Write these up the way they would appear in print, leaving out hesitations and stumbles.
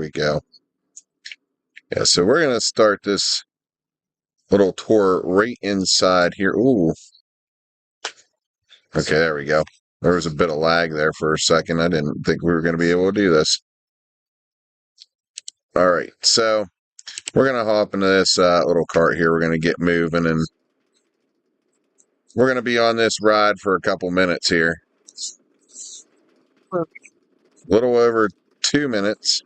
we go. Yeah, so we're going to start this little tour right inside here. Ooh. Okay, there we go. There was a bit of lag there for a second. I didn't think we were going to be able to do this. All right, so we're going to hop into this little cart here. We're going to get moving, and we're going to be on this ride for a couple minutes here. A little over 2 minutes.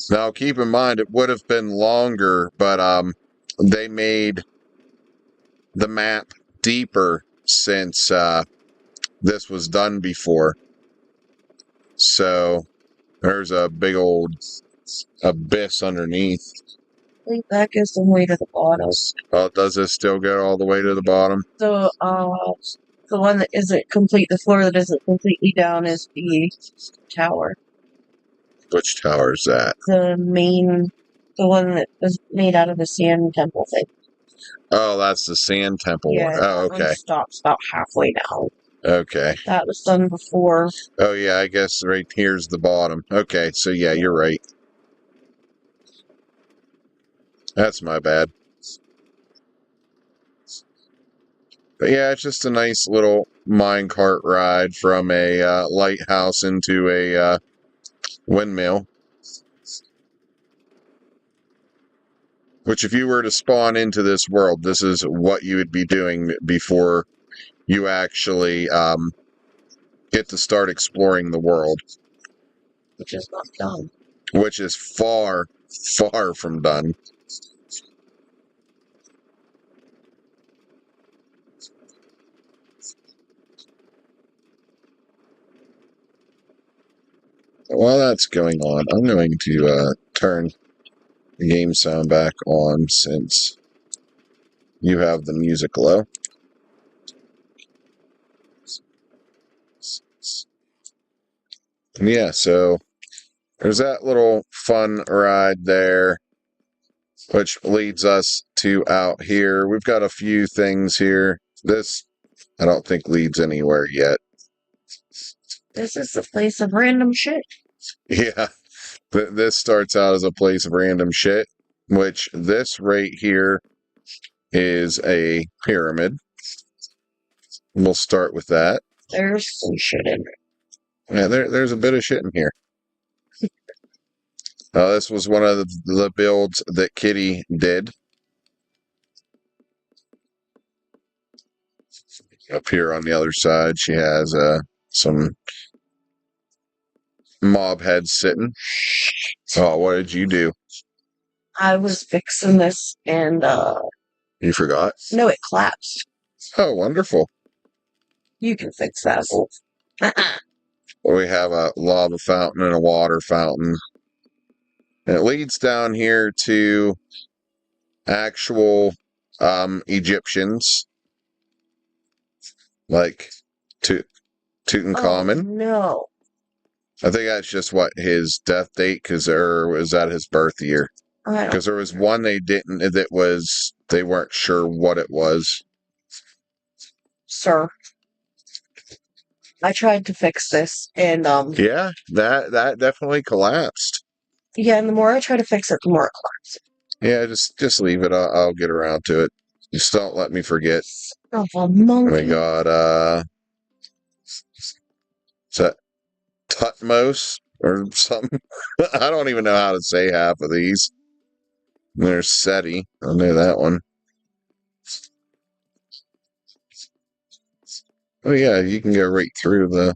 Now, keep in mind, it would have been longer, but they made the map deeper since this was done before. So there's a big old abyss underneath. I think that goes the way to the bottom. Oh, does this still go all the way to the bottom? So, the one that isn't complete, the floor that isn't completely down is the tower. Which tower is that? The one that was made out of the sand temple thing. Oh, that's the sand temple one. Oh, That one okay. stops about halfway down. Okay. That was done before. Oh, yeah, I guess right here's the bottom. Okay, so yeah, you're right. That's my bad. But yeah, it's just a nice little minecart ride from a lighthouse into a windmill. Which, if you were to spawn into this world, this is what you would be doing before you actually get to start exploring the world. Which is not done. Which is far, far from done. While that's going on, I'm going to turn the game sound back on since you have the music low. Yeah, so there's that little fun ride there, which leads us to out here. We've got a few things here. This, I don't think, leads anywhere yet. This is the place of random shit. Yeah, this starts out as a place of random shit, which this right here is a pyramid. We'll start with that. There's some shit in it. Yeah, there's a bit of shit in here. This was one of the builds that Kitty did. Up here on the other side, she has some mob heads sitting. Oh, what did you do? I was fixing this and, You forgot? no, it collapsed. Oh, wonderful. You can fix that, Wolf. We have a lava fountain and a water fountain. And it leads down here to actual Egyptians, like Tutankhamun. Oh, no. I think that's just what his death date, or was that his birth year? Because there was one they weren't sure what it was. Sir, I tried to fix this, and yeah, that definitely collapsed. Yeah, and the more I try to fix it, the more it collapses. Yeah, just leave it. I'll get around to it. Just don't let me forget. Oh, a monkey. We got is that Tutmos or something? I don't even know how to say half of these. There's SETI. I know that one. Oh yeah, you can go right through the.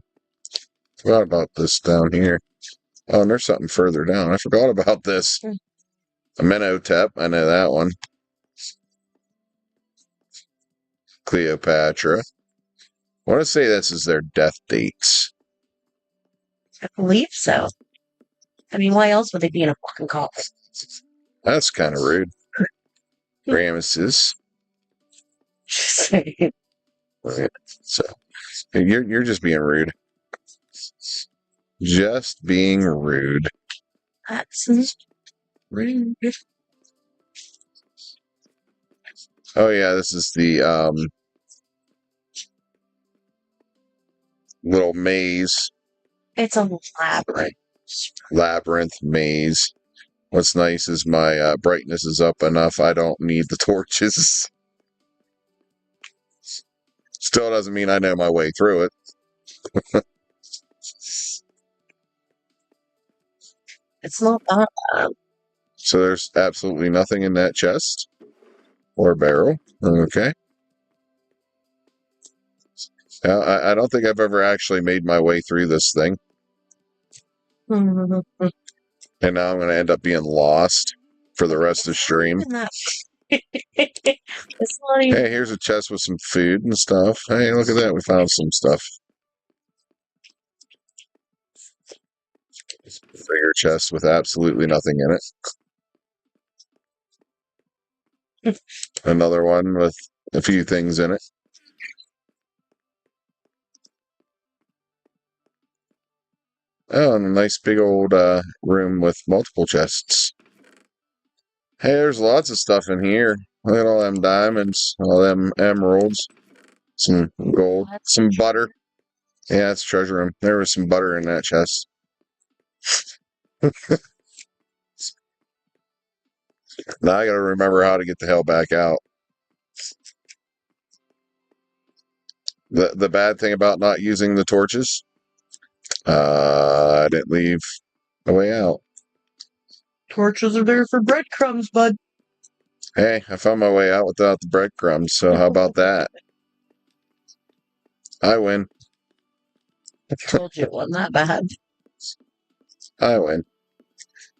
Forgot about this down here. Oh, and there's something further down. I forgot about this. Amenhotep. I know that one. Cleopatra. I want to say this is their death dates. I believe so. I mean, why else would they be in a fucking coffin? That's kind of rude. Ramesses. So you're just being rude. Just being rude. That's rude. Oh yeah, this is the little maze. It's a labyrinth. Labyrinth maze. What's nice is my brightness is up enough. I don't need the torches. Still doesn't mean I know my way through it. It's not that bad. So there's absolutely nothing in that chest or barrel. Okay. I don't think I've ever actually made my way through this thing. And now I'm going to end up being lost for the rest of stream. It's not even... Hey, here's a chest with some food and stuff. Hey, look at that. We found some stuff. Bigger chest with absolutely nothing in it. Another one with a few things in it. Oh, and a nice big old room with multiple chests. Hey, there's lots of stuff in here. Look at all them diamonds, all them emeralds, some gold, some butter. Yeah, it's treasure room. There was some butter in that chest. Now I gotta remember how to get the hell back out. The bad thing about not using the torches, I didn't leave a way out. Torches are there for breadcrumbs, bud. Hey, I found my way out without the breadcrumbs, so how about that? I win. I told you it wasn't that bad. I win.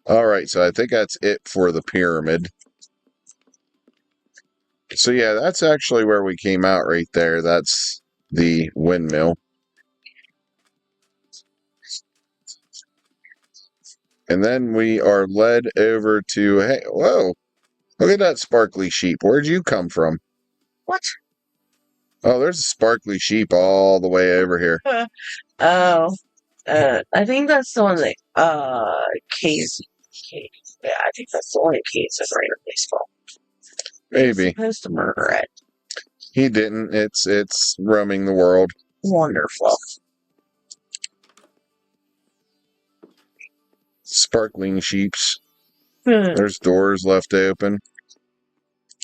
Alright, so I think that's it for the pyramid. So yeah, that's actually where we came out right there. That's the windmill. And then we are led over to, hey, whoa, look at that sparkly sheep. Where'd you come from? What? Oh, there's a sparkly sheep all the way over here. Oh. I think that's the one that, Casey. Yeah, I think that's the one that Casey is right in baseball. Maybe. He's supposed to murder it. He didn't. It's roaming the world. Wonderful. Sparkling sheeps. There's doors left open.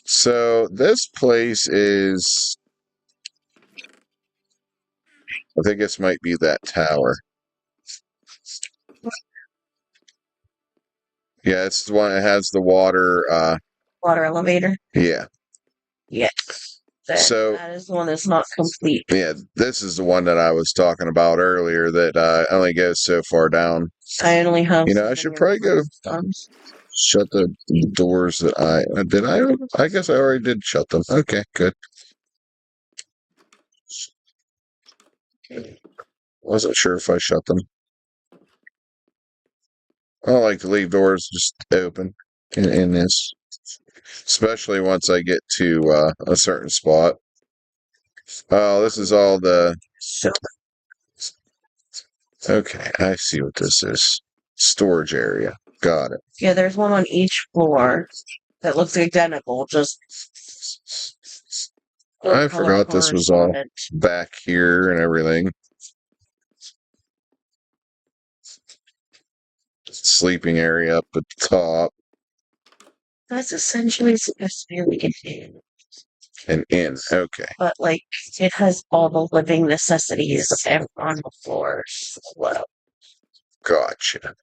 So this place is, I think this might be that tower. Yeah, it's the one that has the water. Water elevator? Yeah. Yeah. That is the one that's not complete. Yeah, this is the one that I was talking about earlier that only goes so far down. I only have... You know, I should probably go shut the doors that did I guess I already did shut them. Okay, good. Wasn't sure if I shut them. I don't like to leave doors just open in this. Especially once I get to a certain spot. Oh, this is all the... Okay, I see what this is. Storage area. Got it. Yeah, there's one on each floor that looks identical, just... I forgot this was all back here and everything. Sleeping area up at the top. That's essentially supposed to be like an inn. An inn, okay. But, like, it has all the living necessities on the floors. Well, gotcha.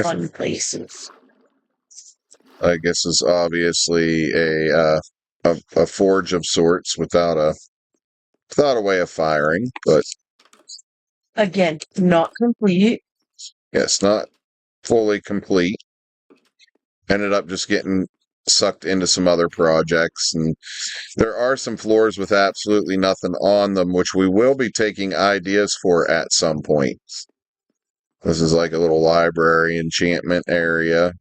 Fun places. I guess is obviously a forge of sorts without a way of firing, but again, not complete. Yes, not fully complete. Ended up just getting sucked into some other projects, and there are some floors with absolutely nothing on them, which we will be taking ideas for at some point. This is like a little library enchantment area.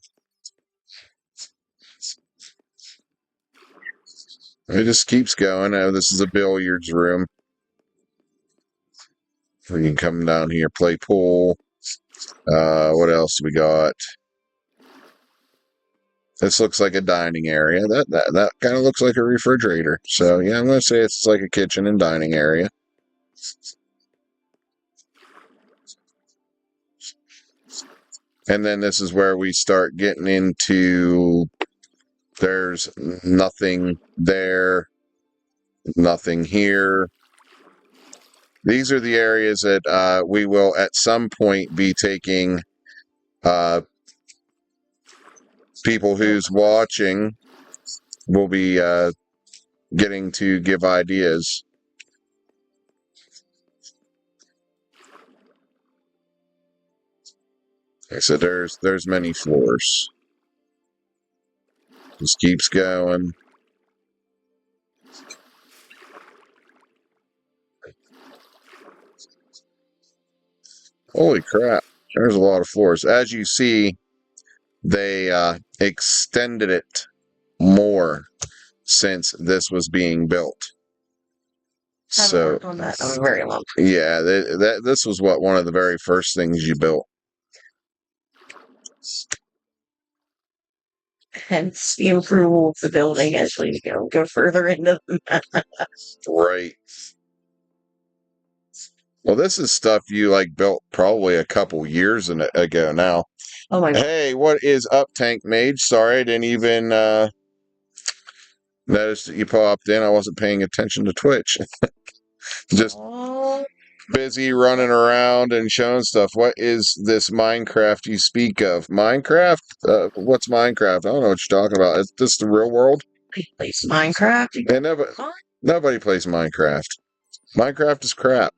It just keeps going. Oh, this is a billiards room. We can come down here, play pool. What else we got? This looks like a dining area. That kind of looks like a refrigerator. So, yeah, I'm going to say it's like a kitchen and dining area. And then this is where we start getting into there's nothing there, nothing here. These are the areas that we will at some point be taking people who's watching will be getting to give ideas. So there's many floors. Just keeps going. Holy crap. There's a lot of floors. As you see, they extended it more since this was being built. Haven't So worked on that in a very long time. yeah, this was one of the very first things you built. Hence the approval of the building as we go further into the map. Right. Well, this is stuff you like built probably a couple years ago now. Oh my god. Hey, what is up, Tank Mage? Sorry, I didn't even notice that you popped in. I wasn't paying attention to Twitch. Just Oh, busy running around and showing stuff. What is this Minecraft you speak of? Minecraft? What's Minecraft? I don't know what you're talking about. Is this the real world? he plays Minecraft. And nobody plays Minecraft. Minecraft is crap.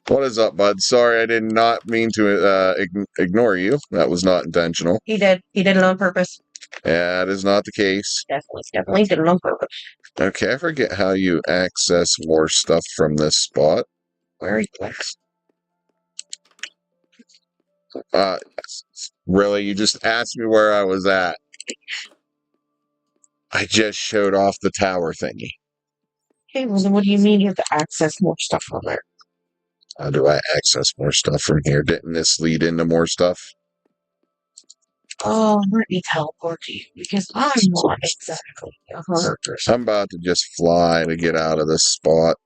What is up, bud? Sorry, I did not mean to ignore you. That was not intentional. He did. He did it on purpose. That is not the case. Definitely did it on purpose. Okay, I forget how you access more stuff from this spot. Where are you at? Really? You just asked me where I was at. I just showed off the tower thingy. Okay, well then what do you mean you have to access more stuff from there? How do I access more stuff from here? Didn't this lead into more stuff? Oh, let me teleport to you because I'm not exactly 100%. I'm about to just fly to get out of this spot.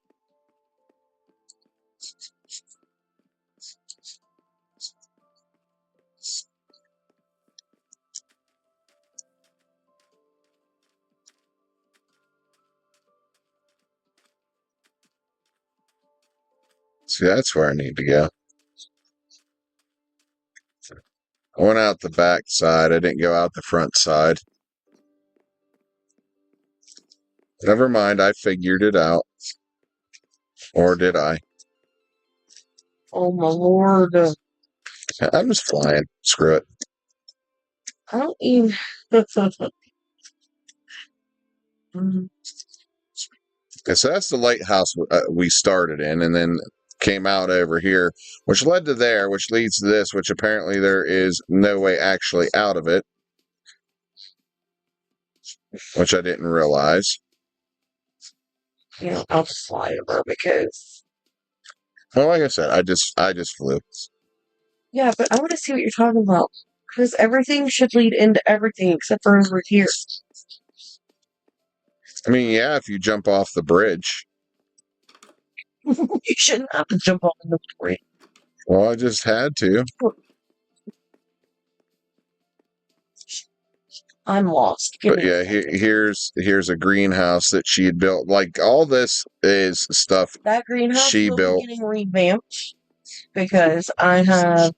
See, that's where I need to go. I went out the back side. I didn't go out the front side. Never mind, I figured it out. Or did I? Oh my lord. I'm just flying. Screw it. I don't even. Mm, So that's the lighthouse we started in, and then came out over here, which led to there, which leads to this, which apparently there is no way actually out of it, which I didn't realize. I'll just fly over because. Well, like I said, I just flew. Yeah, but I want to see what you're talking about because everything should lead into everything except for over here. I mean, yeah, if you jump off the bridge. You shouldn't have to jump off the bridge. Well, I just had to. I'm lost. But yeah, here's a greenhouse that she had built. Like all this is stuff that greenhouse she will built. be getting revamped because I have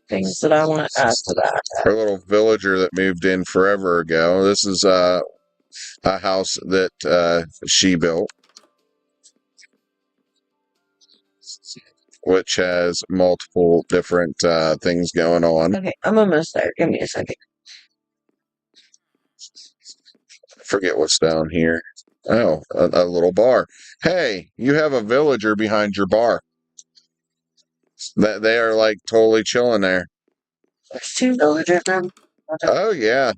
things that I want to add to that. Her little villager that moved in forever ago. This is a house that she built, which has multiple different things going on. Okay, I'm almost there. Give me a second. Forget what's down here. Oh, a little bar. Hey, you have a villager behind your bar. That they are like totally chilling there. There's 2 villagers now. Oh yeah,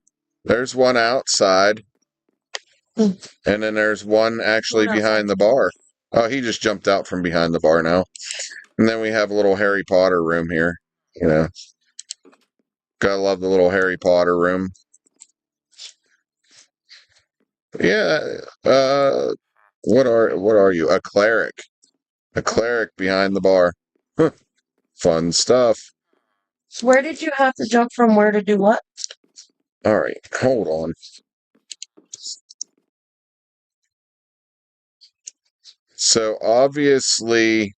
there's one outside, and then there's one actually behind the bar. Oh, he just jumped out from behind the bar now. And then we have a little Harry Potter room here. You know, gotta love the little Harry Potter room. Yeah. What are you? A cleric. A cleric behind the bar. Huh. Fun stuff. Where did you have to jump from where to do what? All right, hold on. So obviously,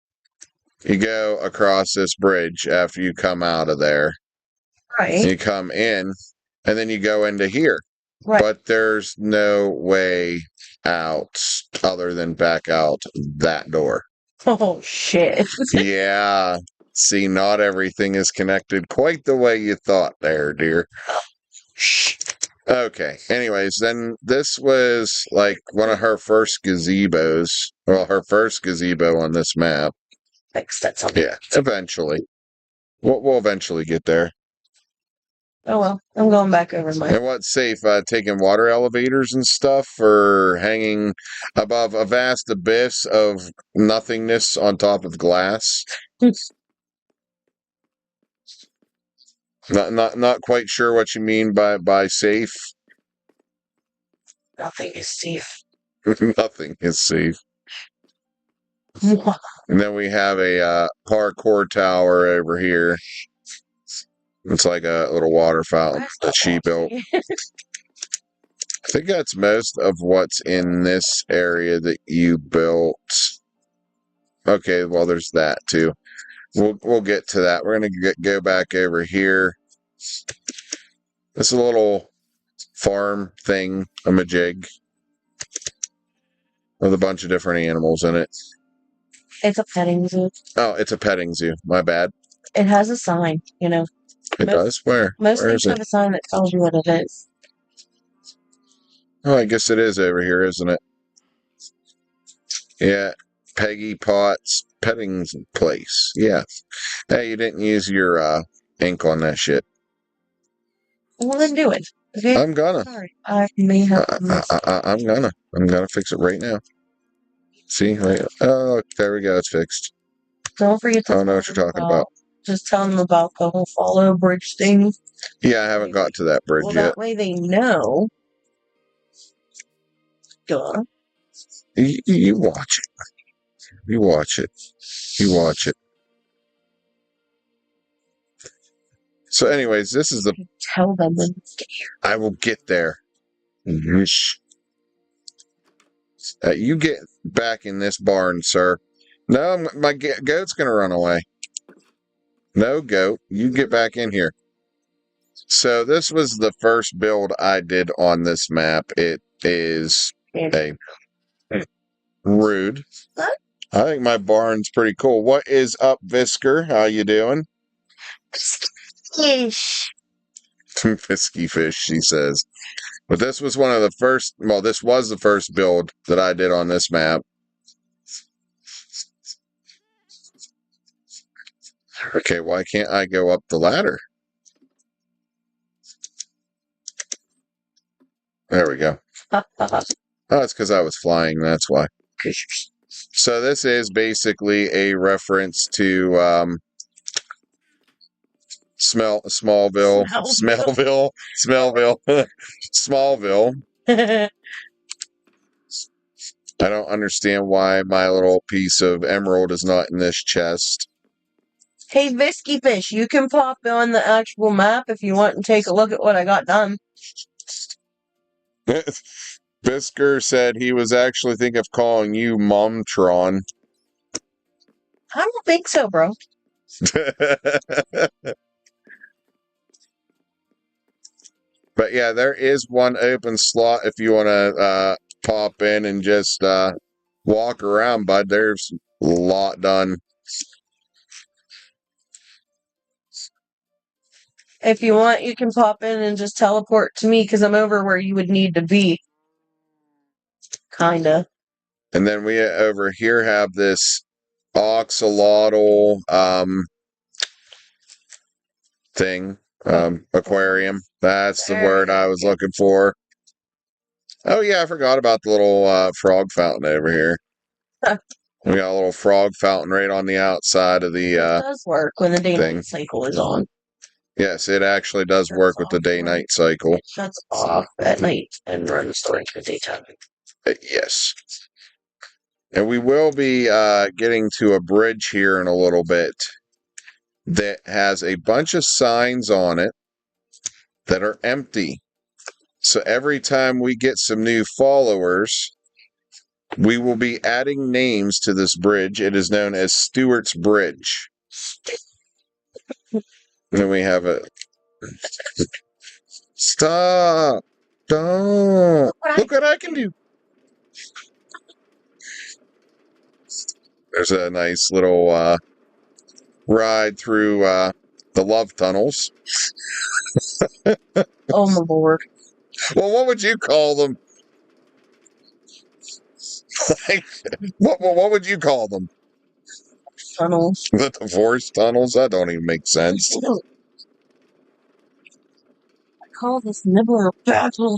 you go across this bridge after you come out of there. Right. You come in, and then you go into here. Right. But there's no way out other than back out that door. Oh, shit. Yeah. See, not everything is connected quite the way you thought there, dear. Okay. Anyways, then this was like one of her first gazebos. Well, her first gazebo on this map. Fix that something. Yeah, eventually. We'll eventually get there. Oh, well. I'm going back over my... And what's safe? Taking water elevators and stuff, or hanging above a vast abyss of nothingness on top of glass? Not quite sure what you mean by safe. Nothing is safe. Nothing is safe. And then we have a parkour tower over here. It's like a little water fountain that she built. I think that's most of what's in this area that you built. Okay, well, there's that too. We'll get to that. We're gonna go back over here. This is a little farm thing, a majig, with a bunch of different animals in it. It's a petting zoo. Oh, it's a petting zoo. My bad. It has a sign, you know. It does? Where? Most Where things is it? have a sign that tells you what it is. Oh, I guess it is over here, isn't it? Yeah. Peggy Potts petting place. Yeah. Hey, you didn't use your ink on that shit. Well, then do it. Okay? I'm gonna. Sorry. I may have missed. I'm gonna fix it right now. See? Right. Oh, look, there we go. It's fixed. Don't forget to I don't know what you're talking about. Just tell them about the whole follow bridge thing. Yeah, I haven't got to that bridge Well, yet. that way they know. Duh. You watch it. You watch it. You watch it. So, anyways, this is the. Tell them when you get here. I will get there. You get back in this barn, sir. No, my goat's going to run away. No, goat. You get back in here. So, this was the first build I did on this map. It is a rude. What? I think my barn's pretty cool. What is up, Visker? How you doing? Fish. Fisky fish, she says. But this was one of the first, well, this was the first build that I did on this map. Okay, why can't I go up the ladder? There we go. Oh, it's because I was flying, that's why. So this is basically a reference to Smallville. I don't understand why my little piece of emerald is not in this chest. Hey, Visky Fish, you can pop on the actual map if you want and take a look at what I got done. Bisker said he was actually thinking of calling you Momtron. I don't think so, bro. But yeah, there is one open slot if you want to pop in and just walk around, bud. There's a lot done. If you want, you can pop in and just teleport to me because I'm over where you would need to be. Kinda. And then we over here have this oxalotl thing, aquarium. That's the word I was looking for. Oh yeah, I forgot about the little frog fountain over here. We got a little frog fountain right on the outside of the. It does work when the day-night cycle is on. Yes, it actually does work with the day-night cycle. It shuts off at night and runs during the daytime. Yes. And we will be getting to a bridge here in a little bit. that has a bunch of signs on it that are empty. So every time we get some new followers, we will be adding names to this bridge. It is known as Stewart's Bridge. And then we have a... Stop! Don't! Look what I can do! There's a nice little ride through the love tunnels. Oh my lord. Well, what would you call them? Like, what would you call them? Tunnels. The divorce tunnels? That don't even make sense. I call this nibbler battle.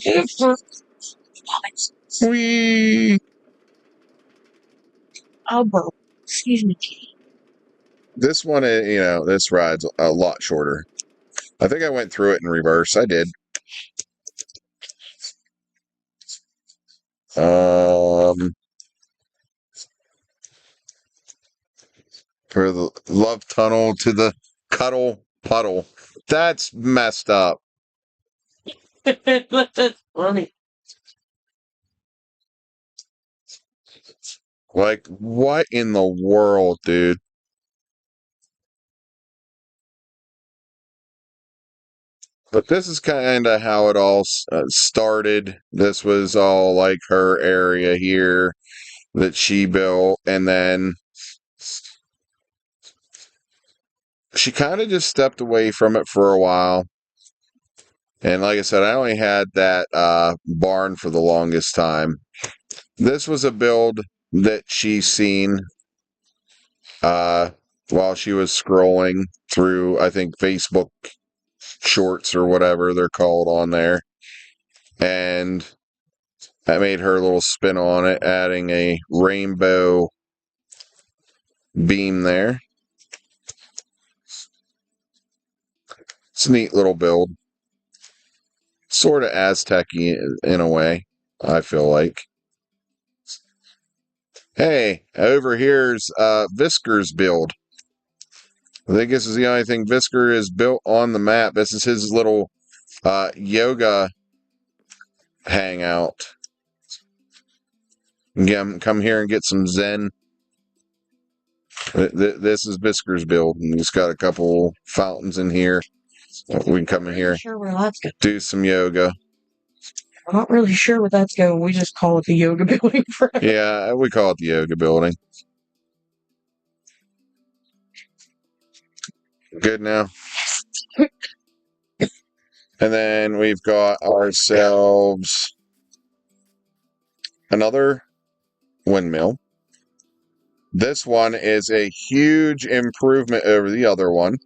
Whee! Albert. Excuse me. This one, this ride's a lot shorter. I think I went through it in reverse. I did. For the love tunnel to the cuddle puddle. That's messed up. That's funny. Like, what in the world, dude? But this is kind of how it all started. This was all like her area here that she built, and then she kind of just stepped away from it for a while. And like I said, I only had that barn for the longest time. This was a build that she seen while she was scrolling through, I think, Facebook shorts or whatever they're called on there. And I made her a little spin on it, adding a rainbow beam there. It's a neat little build. Sort of Aztec-y in a way, I feel like. Hey, over here's Visker's build. I think this is the only thing Visker is built on the map. This is his little yoga hangout. Come here and get some Zen. This is Visker's build. And he's got a couple fountains in here. We can come in here, Sure where that's going. do some yoga. I'm not really sure where that's going. We just call it the yoga building for Yeah, we call it the yoga building. Good now. And then we've got ourselves another windmill. This one is a huge improvement over the other one.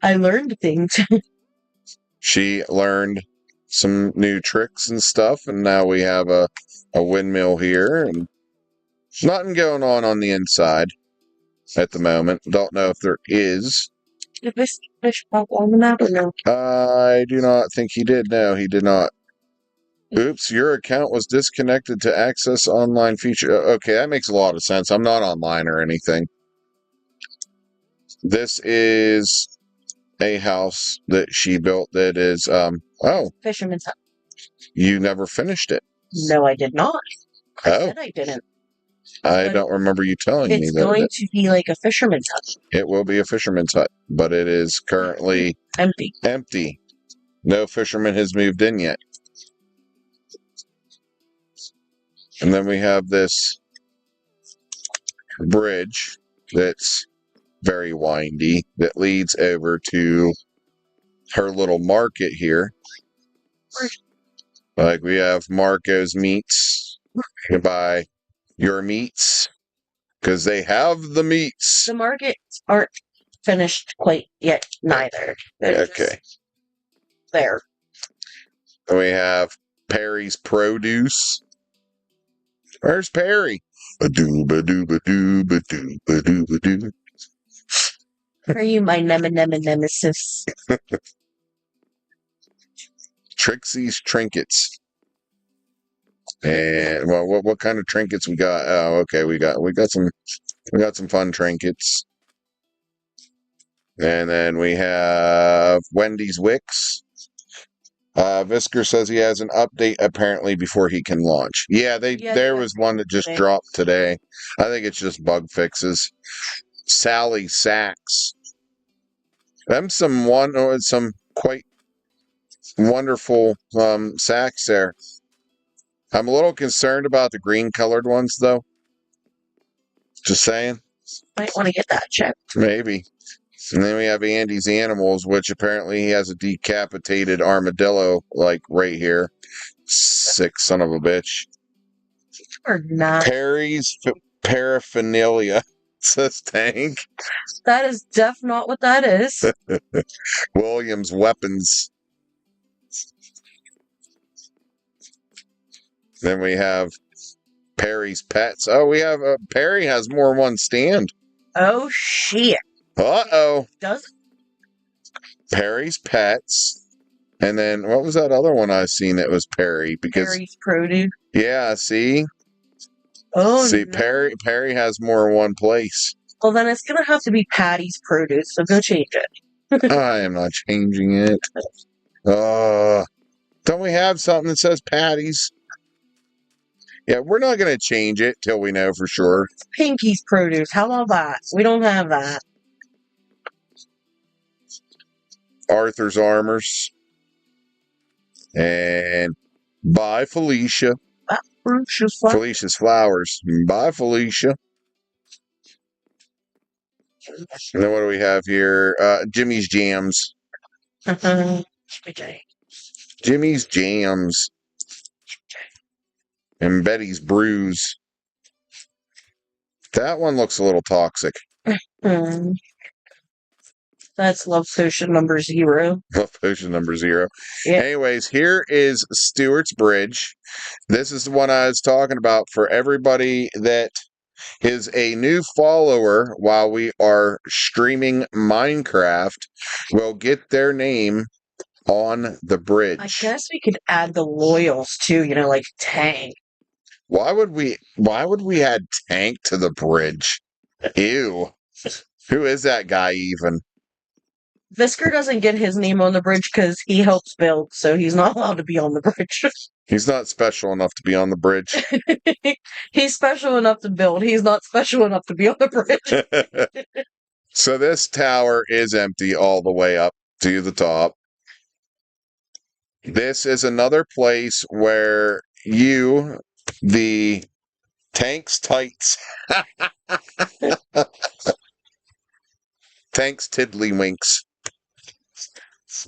I learned things. She learned some new tricks and stuff, and now we have a windmill here, and nothing going on the inside at the moment. Don't know if there is. Did this fish pop on the map or no? I do not think he did. No, he did not. Oops, your account was disconnected to access online feature. Okay, that makes a lot of sense. I'm not online or anything. This is a house that she built that is, Fisherman's hut. You never finished it. No, I did not. I said I didn't. I don't remember you telling me that. It's going to be like a fisherman's hut. It will be a fisherman's hut, but it is currently empty. No fisherman has moved in yet. And then we have this bridge that's very windy that leads over to her little market here. Like we have Marco's Meats. You can buy your meats because they have the meats. The markets aren't finished quite yet, neither. Okay. There. And we have Perry's Produce. Where's Perry? Ba-doo-ba-doo-ba-doo-ba-doo-ba-doo-ba-doo. Are you my nemesis? Trixie's Trinkets. And well, what kind of trinkets we got? Oh, okay, we got some fun trinkets. And then we have Wendy's Wicks. Visker says he has an update apparently before he can launch. Yeah, there was one that just dropped today. I think it's just bug fixes. Sally Sachs. Them some quite wonderful sacks there. I'm a little concerned about the green colored ones though. Just saying. Might want to get that checked. Maybe. And then we have Andy's Animals, which apparently he has a decapitated armadillo, like right here. Sick son of a bitch. Or not. Perry's paraphernalia, says Tank. That is definitely not what that is. Williams Weapons. Then we have Perry's Pets. Oh, we have Perry has more in one stand. Oh shit. Uh-oh. Does Perry's Pets. And then what was that other one I seen that was Perry? Because Perry's Produce. Yeah, see? Oh see, no. Perry has more in one place. Well then it's gonna have to be Patty's Produce, so go change it. I am not changing it. Don't we have something that says Patty's? Yeah, we're not going to change it till we know for sure. Pinky's Produce. How about that? We don't have that. Arthur's Armors. And bye, Felicia. Felicia's Flowers. Bye, Felicia. And then what do we have here? Jimmy's Jams. Jimmy's Jams. And Betty's Brews. That one looks a little toxic. That's Love Potion number 0. Love Potion number 0. Yeah. Anyways, here is Stewart's Bridge. This is the one I was talking about for everybody that is a new follower while we are streaming Minecraft will get their name on the bridge. I guess we could add the loyals too, like Tank. Why would we add Tank to the bridge? Ew. Who is that guy even? Visker doesn't get his name on the bridge because he helps build, so he's not allowed to be on the bridge. He's not special enough to be on the bridge. He's special enough to build. He's not special enough to be on the bridge. So this tower is empty all the way up to the top. This is another place where you, the Tanks Tights, Tanks Tiddlywinks.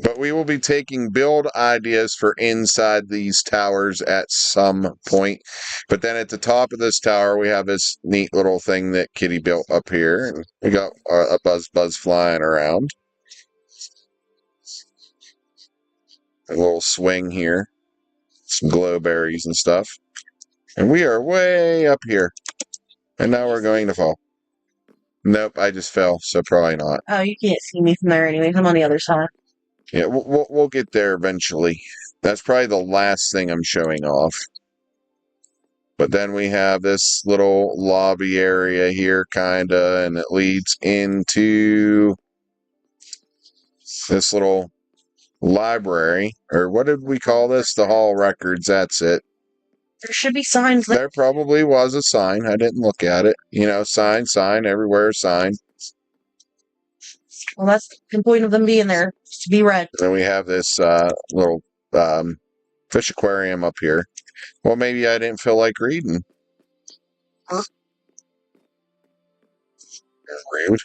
But we will be taking build ideas for inside these towers at some point. But then at the top of this tower, we have this neat little thing that Kitty built up here. And we got a buzz flying around. A little swing here. Some glow berries and stuff. And we are way up here. And now we're going to fall. Nope, I just fell, so probably not. Oh, you can't see me from there anyway. I'm on the other side. Yeah, we'll get there eventually. That's probably the last thing I'm showing off. But then we have this little lobby area here, kinda, and it leads into this little library. Or what did we call this? The Hall of Records, that's it. There should be signs there. There probably was a sign. I didn't look at it. Sign, everywhere, sign. Well, that's the point of them being there, to be read. Then we have this little fish aquarium up here. Well, maybe I didn't feel like reading. Huh? Rude.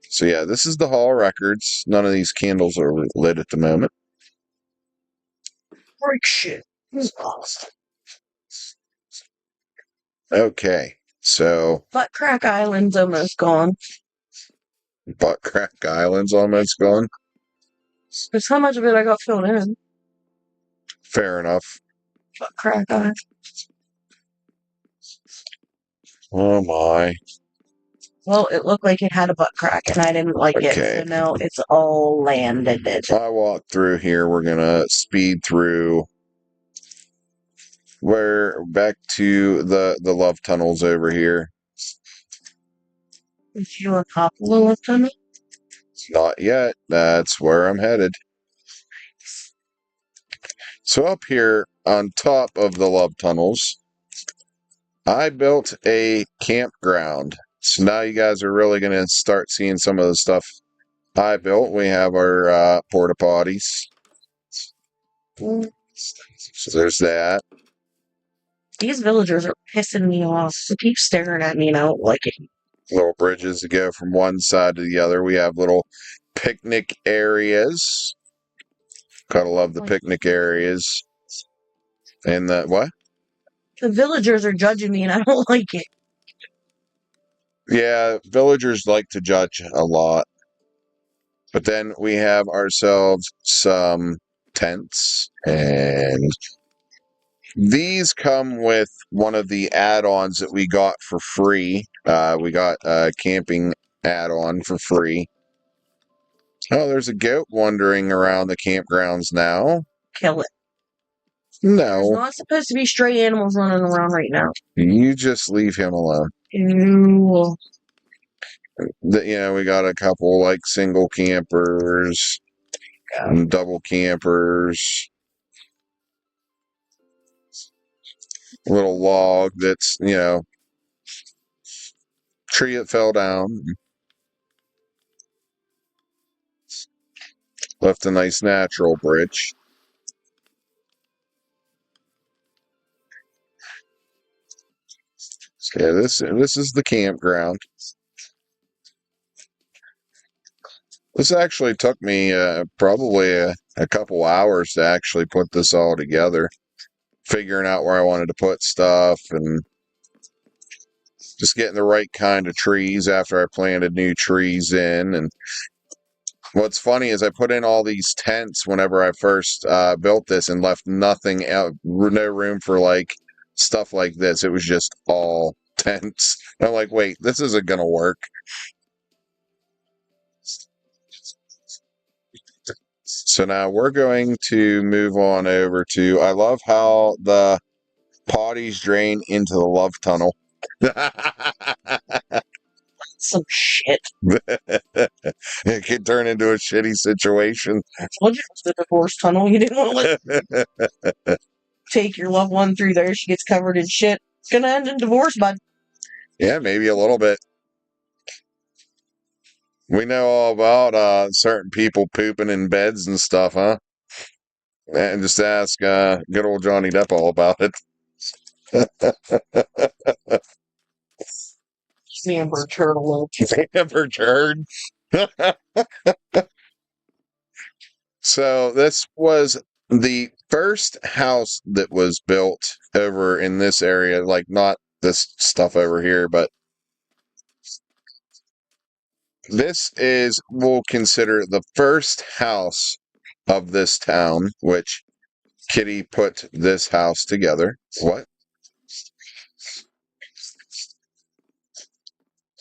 So yeah, this is the Hall of Records. None of these candles are lit at the moment. Freak shit. This is awesome. Okay, so Butt Crack Island's almost gone. Butt Crack Island's almost gone. There's how much of it I got filled in. Fair enough. Butt Crack Island. Oh my. Well, it looked like it had a butt crack, and I didn't like it, so now it's all landed. I walked through here. We're gonna speed through. We're back to the love tunnels over here. If you a couple Lieutenant? Not yet. That's where I'm headed. So up here on top of the love tunnels, I built a campground. So now you guys are really going to start seeing some of the stuff I built. We have our porta potties. So there's that. These villagers are pissing me off. They keep staring at me and I don't like it. Little bridges to go from one side to the other. We have little picnic areas. Gotta love the picnic areas. And the what? The villagers are judging me and I don't like it. Yeah, villagers like to judge a lot. But then we have ourselves some tents, and these come with one of the add-ons that we got for free. We got a camping add-on for free. Oh, there's a goat wandering around the campgrounds now. Kill it. No. There's not supposed to be stray animals running around right now. You just leave him alone. Ew. We got a couple like single campers and double campers. Little log that's, tree that fell down. Left a nice natural bridge. Yeah, this is the campground. This actually took me probably a couple hours to actually put this all together. Figuring out where I wanted to put stuff and just getting the right kind of trees after I planted new trees in. And what's funny is I put in all these tents whenever I first built this and left nothing out, no room for like stuff like this. It was just all tents. And I'm like, wait, this isn't going to work. So now we're going to move on over to, I love how the potties drain into the love tunnel. Some shit. It could turn into a shitty situation. I told you it was the divorce tunnel. You didn't want to take your loved one through there. She gets covered in shit. It's gonna end in divorce, bud. Yeah, maybe a little bit. We know all about certain people pooping in beds and stuff, huh? And just ask good old Johnny Depp all about it. Amber turtle. Amber turd. So this was the first house that was built over in this area, like not this stuff over here, but this is, we'll consider the first house of this town, which Kitty put this house together. What?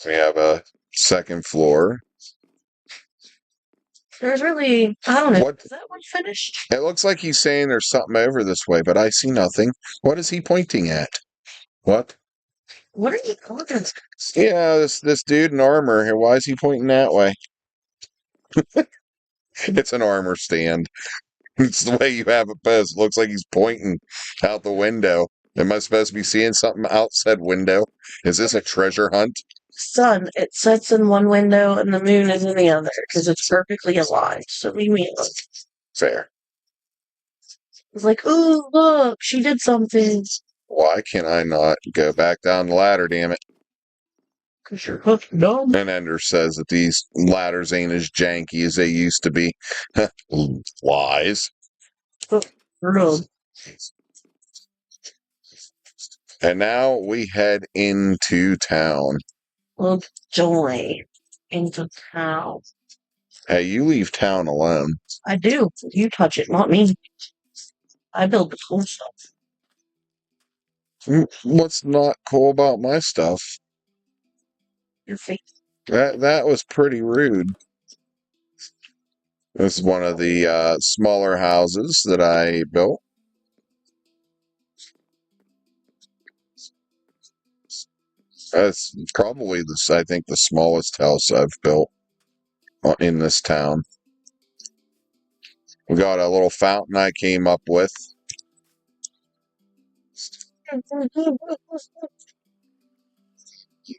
We have a second floor. There's really, I don't know. What? Is that one finished? It looks like he's saying there's something over this way, but I see nothing. What is he pointing at? What? What are you calling this? Yeah, this dude in armor. Why is he pointing that way? It's an armor stand. It's the way you have it posed. Looks like he's pointing out the window. Am I supposed to be seeing something outside window? Is this a treasure hunt? Sun, it sets in one window and the moon is in the other because it's perfectly aligned. So leave me alone. Fair. It's like, ooh, look, she did something. Why can I not go back down the ladder, damn it? Because you're hooked dumb. And Ender says that these ladders ain't as janky as they used to be. Lies. Dumb. And now we head into town. Look, joy into town. Hey, you leave town alone. I do. You touch it, not me. I build the cool stuff. What's not cool about my stuff? Your face. That was pretty rude. This is one of the smaller houses that I built. That's probably I think the smallest house I've built in this town. We got a little fountain I came up with.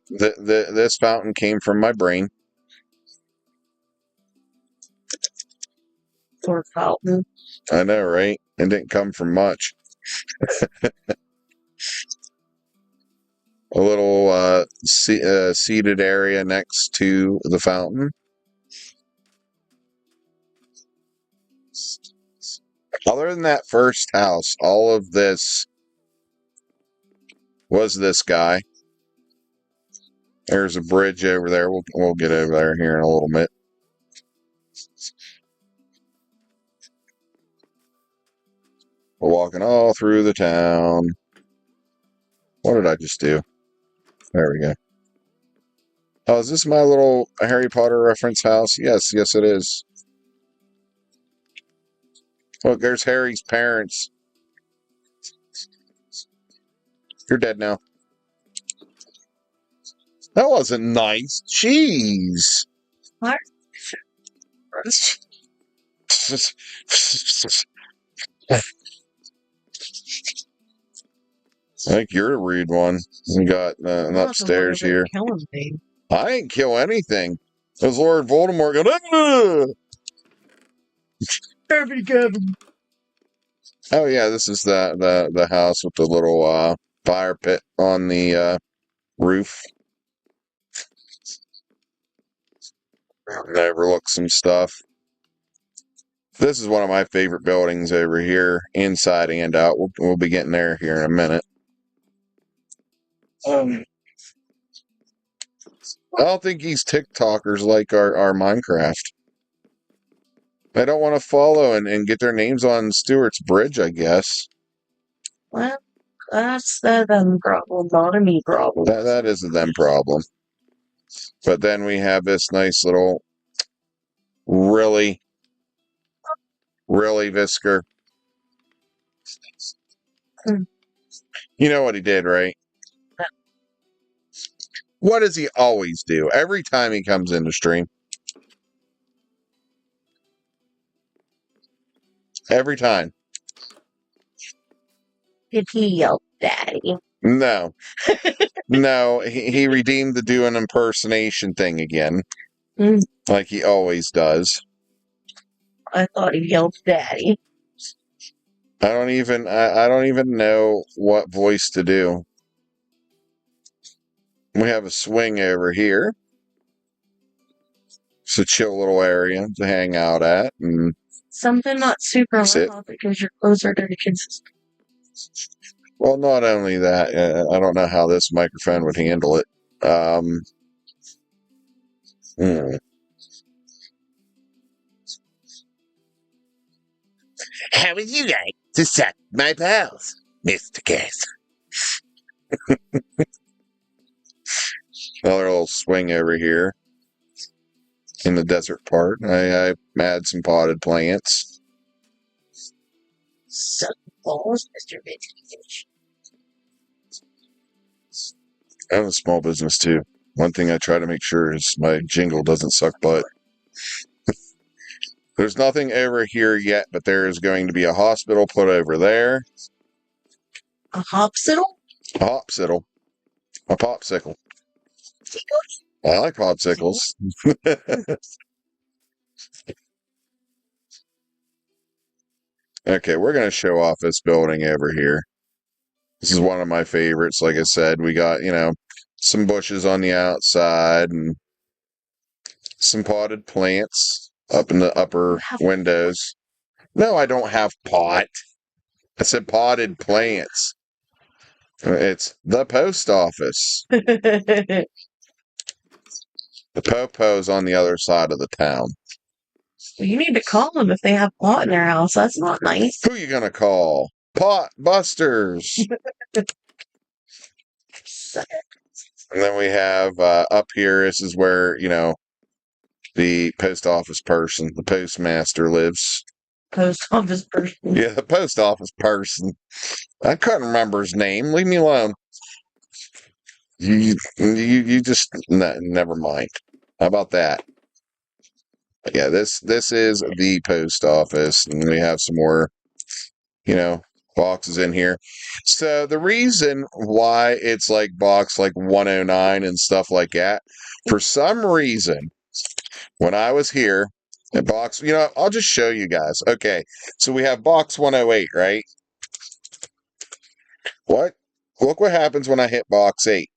This fountain came from my brain. Or fountain. I know, right? It didn't come from much. A little seated area next to the fountain. Other than that first house, all of this was this guy. There's a bridge over there. We'll get over there here in a little bit. We're walking all through the town. What did I just do? There we go. Oh, is this my little Harry Potter reference house? Yes, it is. Look, there's Harry's parents. You're dead now. That wasn't nice. Jeez. What? I think you're a rude one. We got an upstairs here. I ain't kill anything. It was Lord Voldemort going, oh yeah, this is the house with the little fire pit on the roof. It overlooks some stuff. This is one of my favorite buildings over here, inside and out. We'll be getting there here in a minute. I don't think these TikTokers like our Minecraft. They don't want to follow and get their names on Stewart's Bridge, I guess. Well, that's the them problem, not a me problem. That is a them problem. But then we have this nice little, really Whisker. You know what he did, right? What does he always do? Every time he comes into stream. Every time. Did he yell, Daddy? No. No, he redeemed the do an impersonation thing again. Like he always does. I thought he yelled, Daddy. I don't even know what voice to do. We have a swing over here. It's a chill little area to hang out at. And something not super loud because you're closer to the kids. Well, not only that, I don't know how this microphone would handle it. How would you like to suck my balls, Mr. Cass? Another little swing over here in the desert part. I add some potted plants. Suck balls, Mr. Vintage. I have a small business too. One thing I try to make sure is my jingle doesn't suck butt. There's nothing over here yet, but there is going to be a hospital put over there. A hopsicle? A hopsicle. A popsicle. I like popsicles. Okay, we're going to show off this building over here. This is one of my favorites. Like I said, we got, some bushes on the outside and some potted plants up in the upper windows. No, I don't have pot. I said potted plants. It's the post office. The Popo's on the other side of the town. Well, you need to call them if they have pot in their house. That's not nice. Who are you going to call? Pot Busters. And then we have up here, this is where, the post office person, the postmaster lives. Post office person? Yeah, the post office person. I couldn't remember his name. Leave me alone. You just never mind. How about that? But yeah, this is the post office, and we have some more, you know, boxes in here. So the reason why it's like box like 109 and stuff like that, for some reason, when I was here, at box, I'll just show you guys. Okay, so we have box 108, right? What? Look what happens when I hit box 8.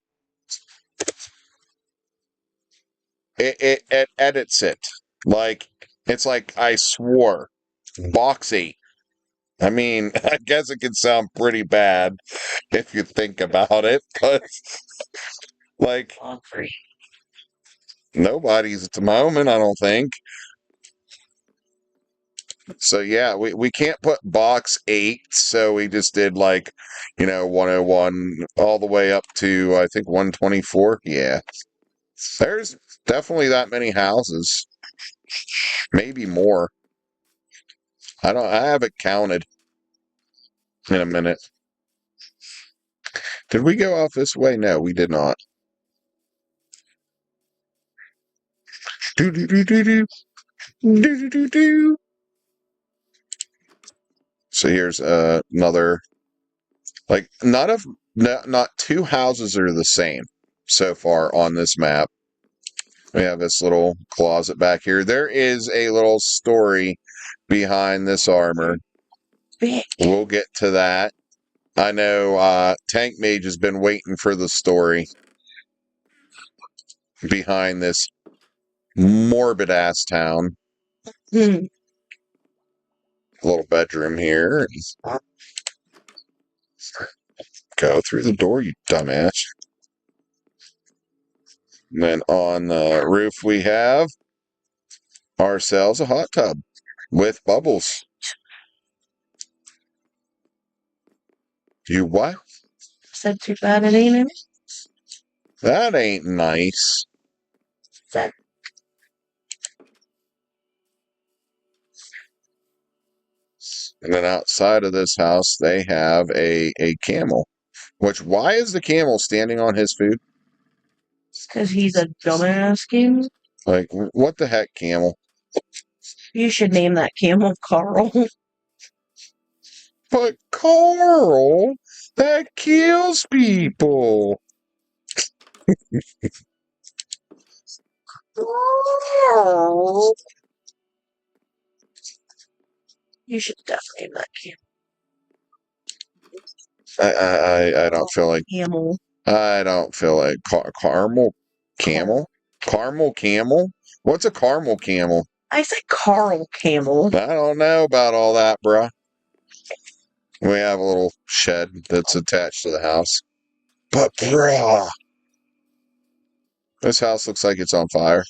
It edits it. Like, it's like I swore. Box 8. I mean, I guess it can sound pretty bad if you think about it, but like nobody's at the moment, I don't think. So yeah, we can't put box 8, so we just did like, 101 all the way up to I think 124. Yeah. There's definitely that many houses. Maybe more. I haven't counted in a minute. Did we go off this way? No, we did not. Do do do do do do do do do. So here's another, like, not two houses are the same so far on this map. We have this little closet back here. There is a little story behind this armor. We'll get to that. I know Tank Mage has been waiting for the story behind this morbid ass town. A little bedroom here. Go through the door, you dumbass. And then on the roof we have ourselves a hot tub with bubbles. You what? Said too bad it ain't in. That ain't nice. That. And then outside of this house, they have a camel. Which, why is the camel standing on his food? Because he's a dumbass camel. Like, what the heck, camel? You should name that camel Carl. But Carl, that kills people. Carl. You should definitely name that camel. I don't feel like Camel. I don't feel like caramel camel. Caramel camel. What's a caramel camel? I said Carl Camel. I don't know about all that, bruh. We have a little shed that's attached to the house. But, bruh, this house looks like it's on fire.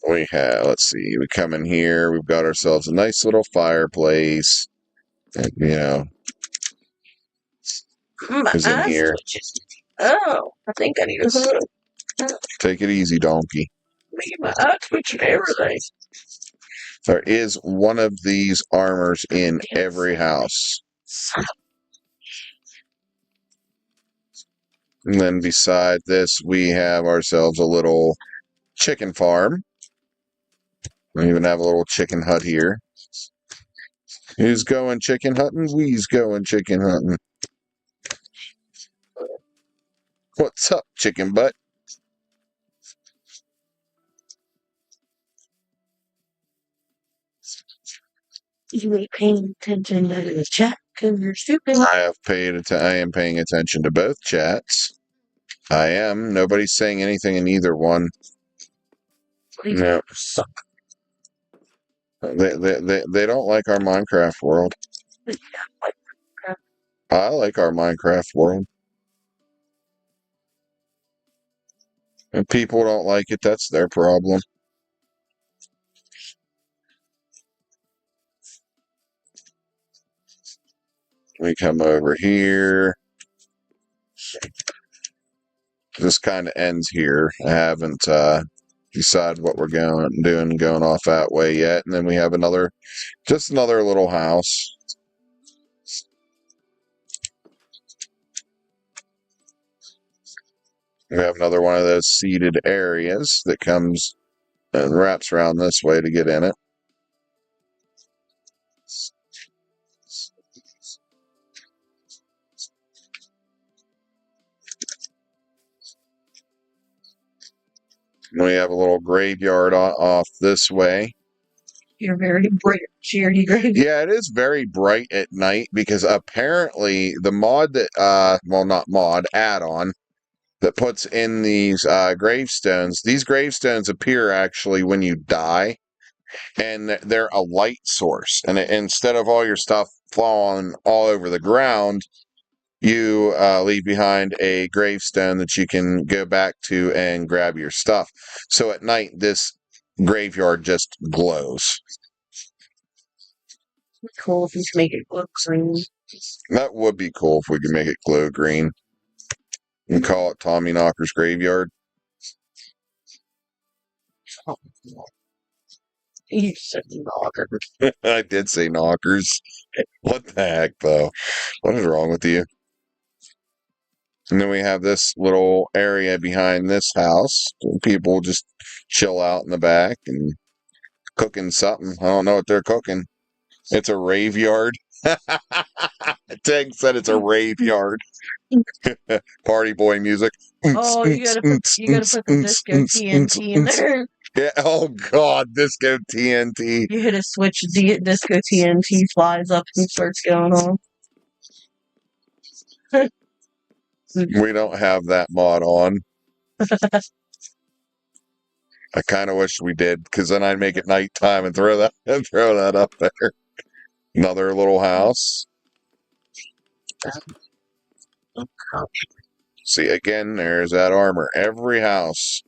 We have, let's see, we come in here. We've got ourselves a nice little fireplace. And, who's in here? Oh, I think I need a hood. Take it easy, donkey. My eye twitching everything. There is one of these armors in every house. And then beside this, we have ourselves a little chicken farm. We even have a little chicken hut here. Who's going chicken hunting? We's going chicken hunting. What's up, chicken butt? You ain't paying attention to the chat because you're stupid. I am paying attention to both chats. I am. Nobody's saying anything in either one. No. Suck. They don't like our Minecraft world. I like our Minecraft world. If people don't like it, that's their problem. We come over here. This kind of ends here. I haven't decided what we're going off that way yet. And then we have just another little house. We have another one of those seated areas that comes and wraps around this way to get in it. We have a little graveyard off this way. You're very bright, cheery green. Yeah, it is very bright at night because apparently the mod that, well, not mod, add-on that puts in these gravestones, these gravestones appear actually when you die, and they're a light source. And instead of all your stuff falling all over the ground, you leave behind a gravestone that you can go back to and grab your stuff. So at night, this graveyard just glows. Cool if you can make it look green. That would be cool if we could make it glow green. And call it Tommy Knocker's Graveyard. Oh, you said knocker. I did say knockers. What the heck, though? What is wrong with you? And then we have this little area behind this house. People just chill out in the back and cooking something. I don't know what they're cooking. It's a rave yard. Tag said it's a rave yard. Party boy music. Oh, you gotta put the disco TNT in there. Yeah. Oh God, disco TNT. You hit a switch, disco TNT flies up and starts going on. We don't have that mod on. I kind of wish we did, because then I'd make it nighttime and throw that up there. Another little house. See, again, there's that armor. Every house.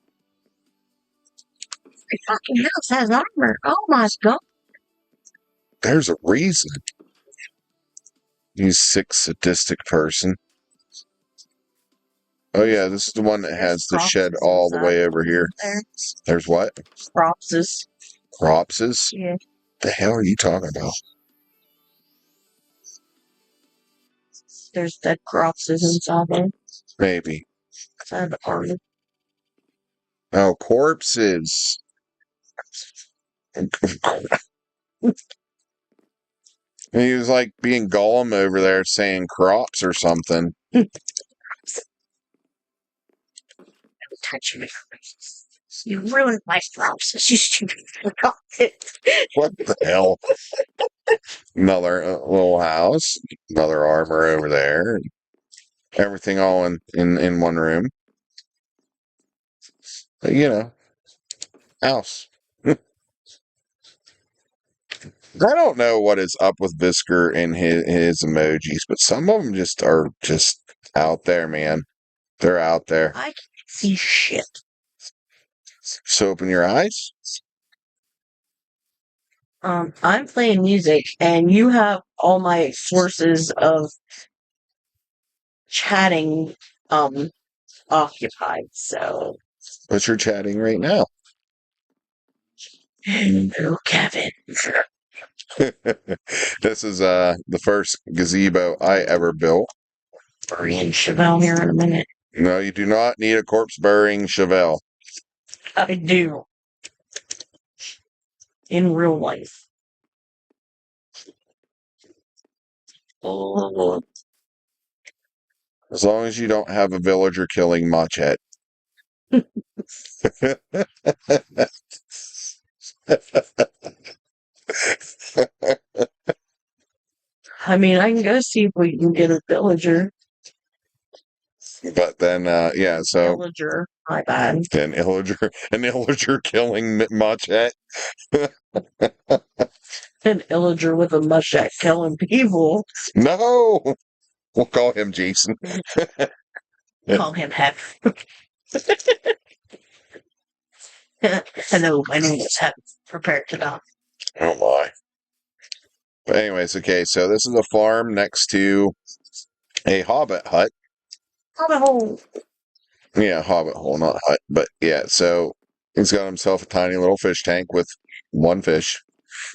Every fucking house has armor. Oh my god. There's a reason. You sick, sadistic person. Oh yeah, this is the one that has the shed all the way over here. There's what? Cropses. Cropses? Yeah. The hell are you talking about? There's dead cropses inside there. Maybe. Inside the armor. Oh, corpses. He was like being Gollum over there saying crops or something. Don't touch me. You ruined my cropses, you stupid it. What the hell? Another little house. Another armor over there. Everything all in one room. But, you know, house. I don't know what is up with Visker and his emojis, but some of them just are just out there, man. They're out there. I can't see shit. So open your eyes. I'm playing music, and you have all my sources of chatting occupied, so. But you're chatting right now. Hello, Kevin. This is the first gazebo I ever built. Burying Chevelle here in a minute. No, you do not need a corpse burying Chevelle. I do. In real life. Oh. As long as you don't have a villager killing Machet. I mean, I can go see if we can get a villager. But then, yeah, so... Villager, my bad. An illager killing Machet. An illager with a mustache killing people. No! We'll call him Jason. Call him Hef. Hello, my name is Hef. Prepare to die. Oh my. But anyways, okay, so this is a farm next to a hobbit hut. Hobbit hole. Yeah, hobbit hole, not hut. But yeah, so he's got himself a tiny little fish tank with one fish.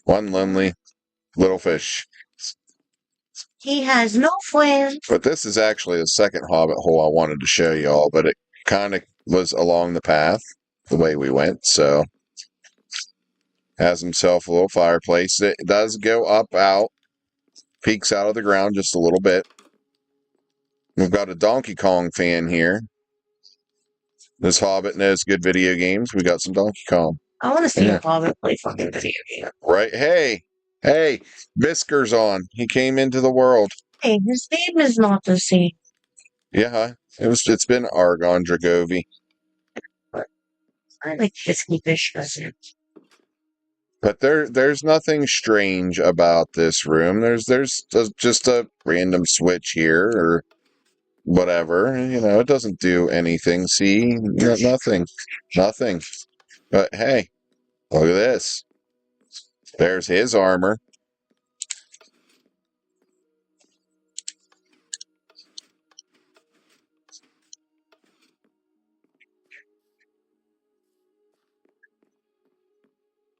One lonely little fish. He has no friends. But this is actually the second hobbit hole I wanted to show y'all, but kind of was along the path the way we went, so has himself a little fireplace. It does go up out, peeks out of the ground just a little bit. We've got a Donkey Kong fan here. This Hobbit knows good video games. We got some Donkey Kong. I want to see a Hobbit play fucking video game. Right? Hey, Bisker's on. He came into the world. Hey, his name is not the same. Yeah, it's been Argon Dragovi. I like Whiskey Fish. But there's nothing strange about this room. There's just a random switch here or whatever. It doesn't do anything. See, nothing. But hey, look at this. There's his armor.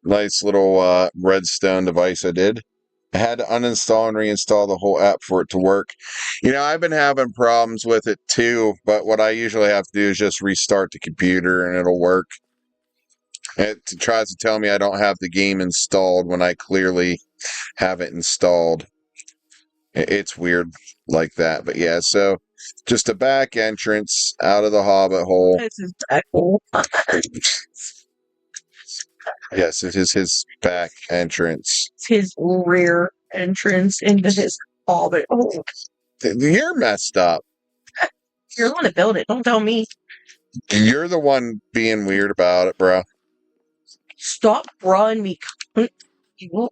Nice little redstone device I did. I had to uninstall and reinstall the whole app for it to work. I've been having problems with it too, but what I usually have to do is just restart the computer and it'll work. It tries to tell me I don't have the game installed when I clearly have it installed. It's weird like that, but yeah, so just a back entrance out of the Hobbit hole. This is back hole. Yes, it is his back entrance. It's his rear entrance into his Hobbit hole. You're messed up. You're the one to build it. Don't tell me. You're the one being weird about it, bro. Stop drawing me. You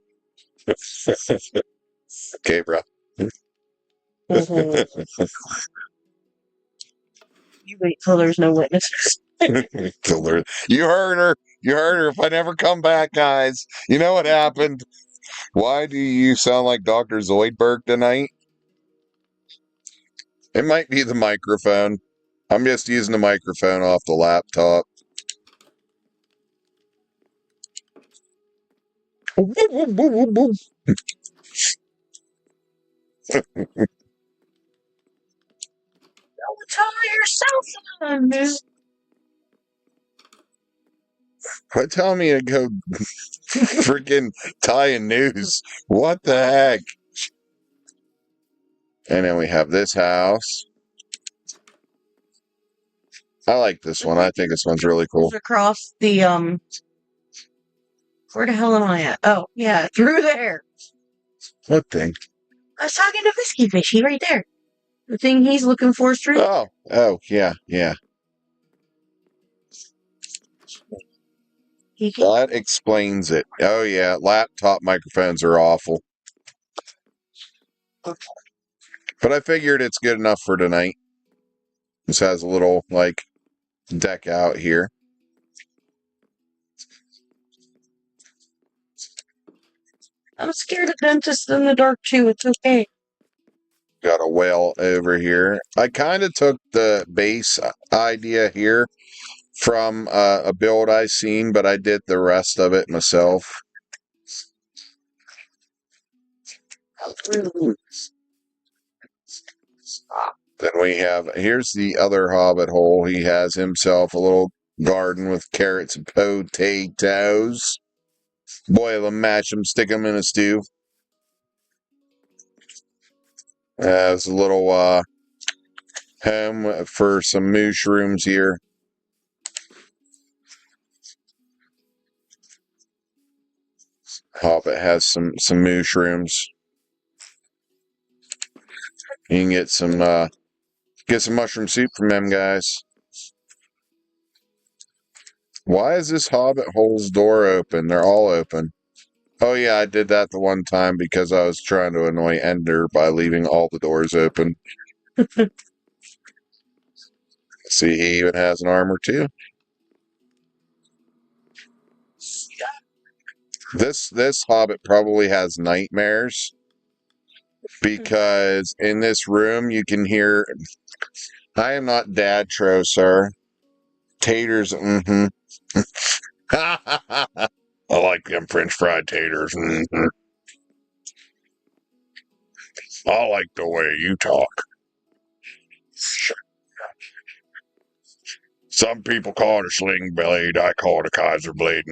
Okay, bro. You wait till there's no witnesses. You heard her. If I never come back, guys, you know what happened? Why do you sound like Dr. Zoidberg tonight? It might be the microphone. I'm just using the microphone off the laptop. Tell yourself, man. What tell me to go freaking tie a noose? What the heck? And then we have this house. I like this one. I think this one's really cool. Across the where the hell am I at? Oh yeah, through there. What thing? I was talking to Whiskey Fishy right there. The thing he's looking for is through. Oh, yeah. That explains it. Oh, yeah. Laptop microphones are awful. But I figured it's good enough for tonight. This has a little, deck out here. I'm scared of dentists in the dark, too. It's okay. Got a whale over here. I kind of took the base idea here from a build I seen, but I did the rest of it myself. Then we have, here's the other Hobbit hole. He has himself a little garden with carrots and potatoes. Boil them, mash them, stick them in a stew. There's a little home for some mushrooms here. Hobbit has some mushrooms. You can get some mushroom soup from them guys. Why is this Hobbit hole's door open? They're all open. Oh yeah, I did that the one time because I was trying to annoy Ender by leaving all the doors open. See, he even has an armor too. This Hobbit probably has nightmares because in this room you can hear, I am not Dad Tro, sir. Taters, I like them French fried taters. I like the way you talk. Some people call it a sling blade. I call it a Kaiser blade.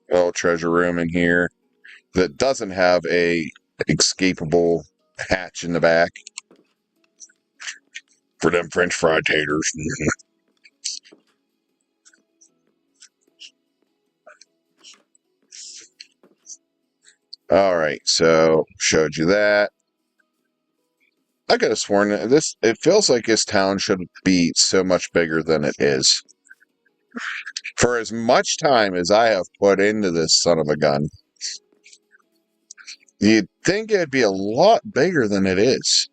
Little treasure room in here that doesn't have a escapable hatch in the back for them French fried taters. All right, so showed you that. I could have sworn that it feels like this town should be so much bigger than it is. For as much time as I have put into this son of a gun, you'd think it'd be a lot bigger than it is.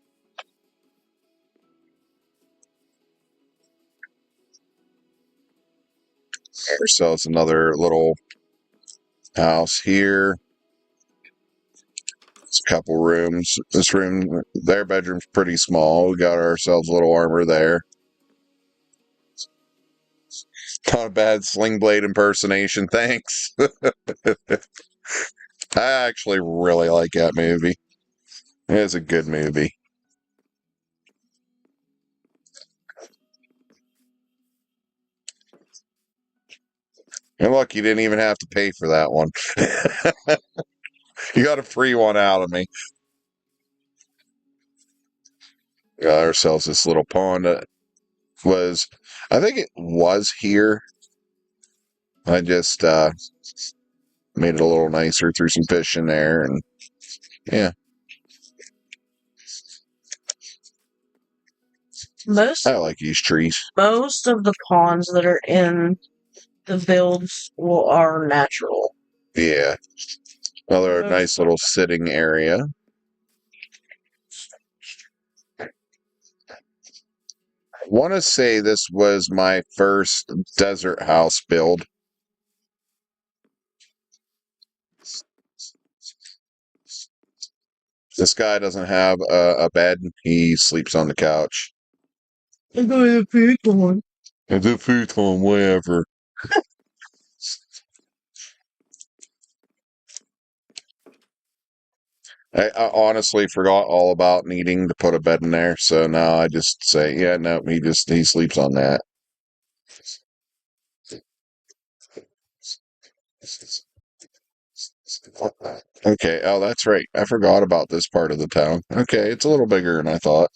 Ourselves another little house here. It's a couple rooms. This room, their bedroom's pretty small. We got ourselves a little armor there. Not a bad sling blade impersonation, thanks. I actually really like that movie. It is a good movie. And look, you didn't even have to pay for that one. You got a free one out of me. Got ourselves this little pond that I think it was here. I just made it a little nicer, threw some fish in there, and yeah. I like these trees. Most of the ponds that are in the builds are natural. Yeah. Another nice little sitting area. I want to say this was my first desert house build. This guy doesn't have a bed. He sleeps on the couch. I got a futon. It's a futon, whatever. I honestly forgot all about needing to put a bed in there, so now I just say, yeah, no, he sleeps on that. Okay, oh, that's right. I forgot about this part of the town. Okay, it's a little bigger than I thought.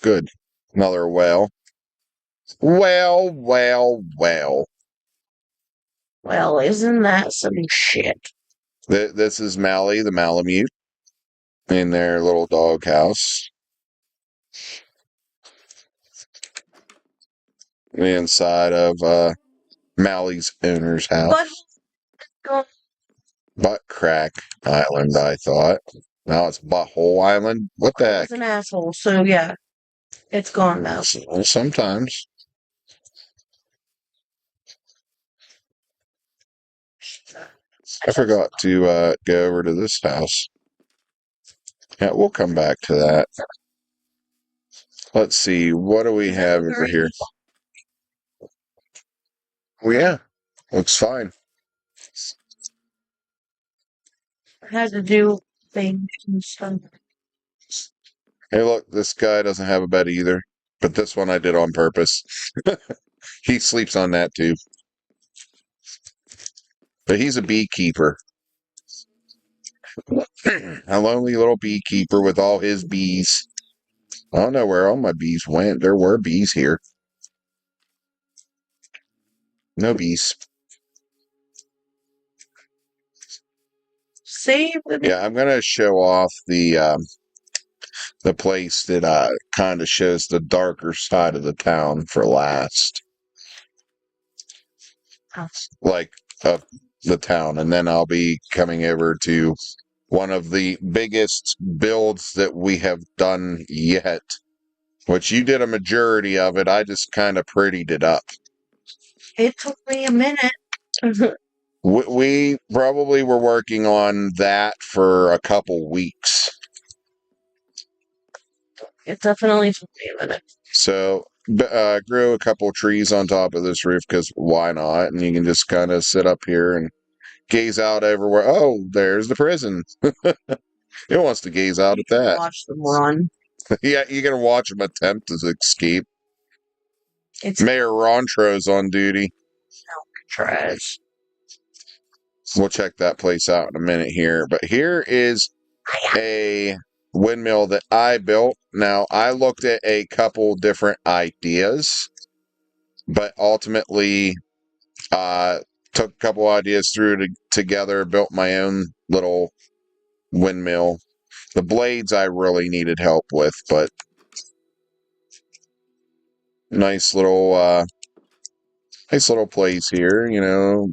Good. Another well. Well. Well, isn't that some shit? This is Mally, the Malamute, in their little doghouse. Inside of Mally's owner's house. Butt Crack Island, I thought. Now it's Butthole Island. What the heck? It's an asshole, so yeah. It's gone now. Sometimes. I forgot to go over to this house. Yeah, we'll come back to that. Let's see. What do we have over here? Oh, yeah. Looks fine. I had to do things and stuff. Hey, look, this guy doesn't have a bed either. But this one I did on purpose. He sleeps on that too. But he's a beekeeper. A lonely little beekeeper with all his bees. I don't know where all my bees went. There were bees here. No bees. Yeah, I'm gonna show off the place that kind of shows the darker side of the town for last. Like the town, and then I'll be coming over to one of the biggest builds that we have done yet, which you did a majority of it. I just kind of prettied it up. It took me a minute. We probably were working on that for a couple weeks. It definitely took me a minute. So, grew a couple trees on top of this roof because why not? And you can just kind of sit up here and gaze out everywhere. Oh, there's the prison. He wants to gaze out at that. Watch them run. Yeah, you're going to watch him attempt to escape. It's Mayor Rontro's on duty. trash. We'll check that place out in a minute here. But here is a windmill that I built. Now, I looked at a couple different ideas, but ultimately took a couple ideas through together, built my own little windmill. The blades I really needed help with, but nice little place here, you know.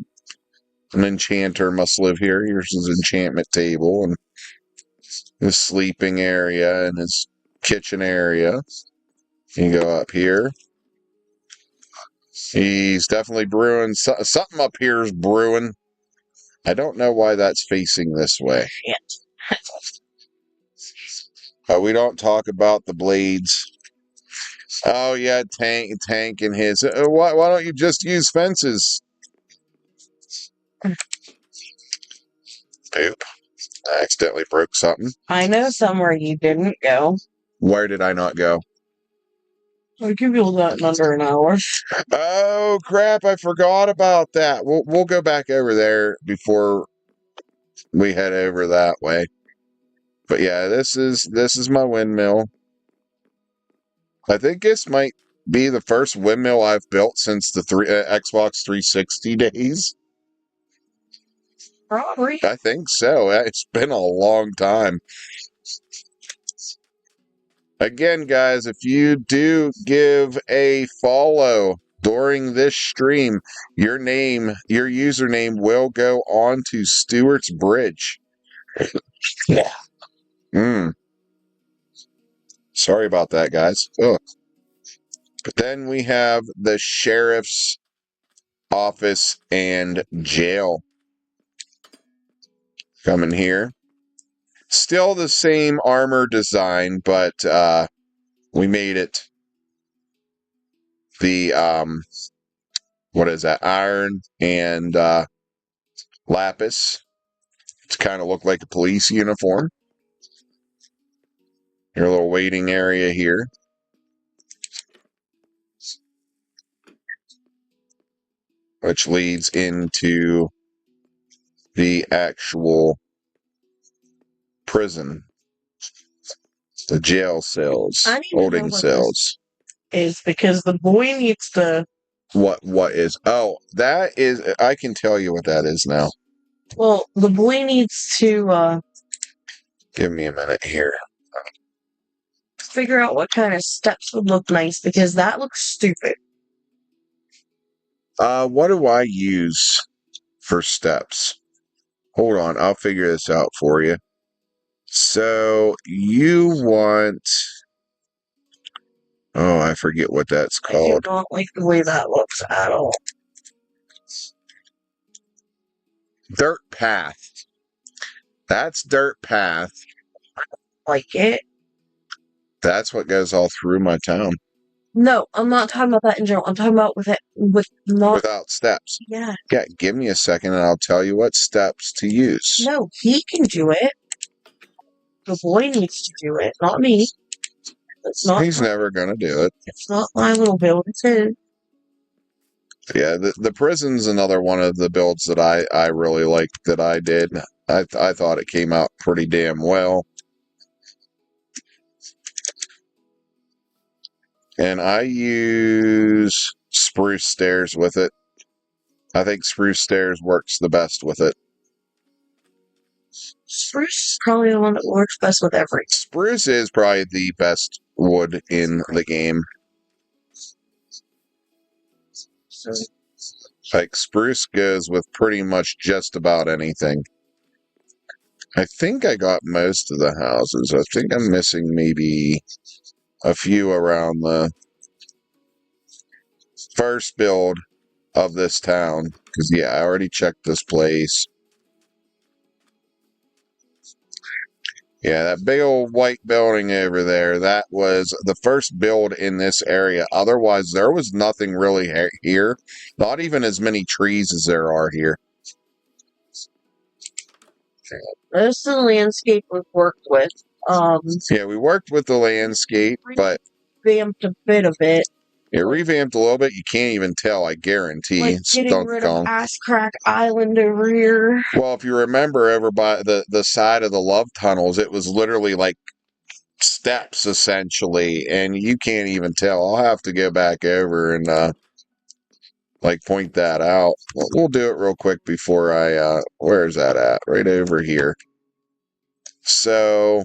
An enchanter must live here. Here's his enchantment table and his sleeping area and his kitchen area. You go up here. He's definitely brewing. Something up here is brewing. I don't know why that's facing this way. We don't talk about the blades. Oh yeah, tank and his. Why don't you just use fences? Oop! I accidentally broke something. I know somewhere you didn't go. Where did I not go? I'll give you all that in under an hour. Oh crap! I forgot about that. We'll go back over there before we head over that way. But yeah, this is my windmill. I think this might be the first windmill I've built since the Xbox 360 days. Probably. I think so. It's been a long time. Again, guys, if you do give a follow during this stream, your username will go on to Stewart's Bridge. Yeah. Sorry about that, guys. Ugh. But then we have the sheriff's office and jail coming here. Still the same armor design, but we made it the what is that? Iron and lapis to kind of look like a police uniform. Your little waiting area here. Which leads into the actual prison. The jail cells. Holding cells. Is because the boy needs to. What is? Oh, that is. I can tell you what that is now. Well, the boy needs to Give me a minute here. figure out what kind of steps would look nice because that looks stupid. What do I use for steps? Hold on, I'll figure this out for you. So you want? Oh, I forget what that's called. I do not like the way that looks at all. Dirt path. That's dirt path. Like it. That's what goes all through my town. No, I'm not talking about that in general. I'm talking about without steps. Yeah. Yeah, give me a second and I'll tell you what steps to use. No, he can do it. The boy needs to do it, not me. He's never going to do it. It's not my little build, it's his. Yeah, the prison's another one of the builds that I really liked that I did. I thought it came out pretty damn well. And I use spruce stairs with it. I think spruce stairs works the best with it. Spruce is probably the one that works best with everything. Spruce is probably the best wood in the game. So, like, spruce goes with pretty much just about anything. I think I got most of the houses. I think I'm missing maybe a few around the first build of this town. Because, yeah, I already checked this place. Yeah, that big old white building over there, that was the first build in this area. Otherwise, there was nothing really here. Not even as many trees as there are here. This is the landscape we've worked with. Yeah, we worked with the landscape, but Revamped a bit of it. it revamped a little bit. You can't even tell, I guarantee. Like It's getting Donkey rid Kong. of Ass Crack Island over here. Well, if you remember over by the side of the love tunnels, it was literally like steps essentially, and you can't even tell. I'll have to go back over and like point that out. We'll do it real quick before I where's that at? Right over here. So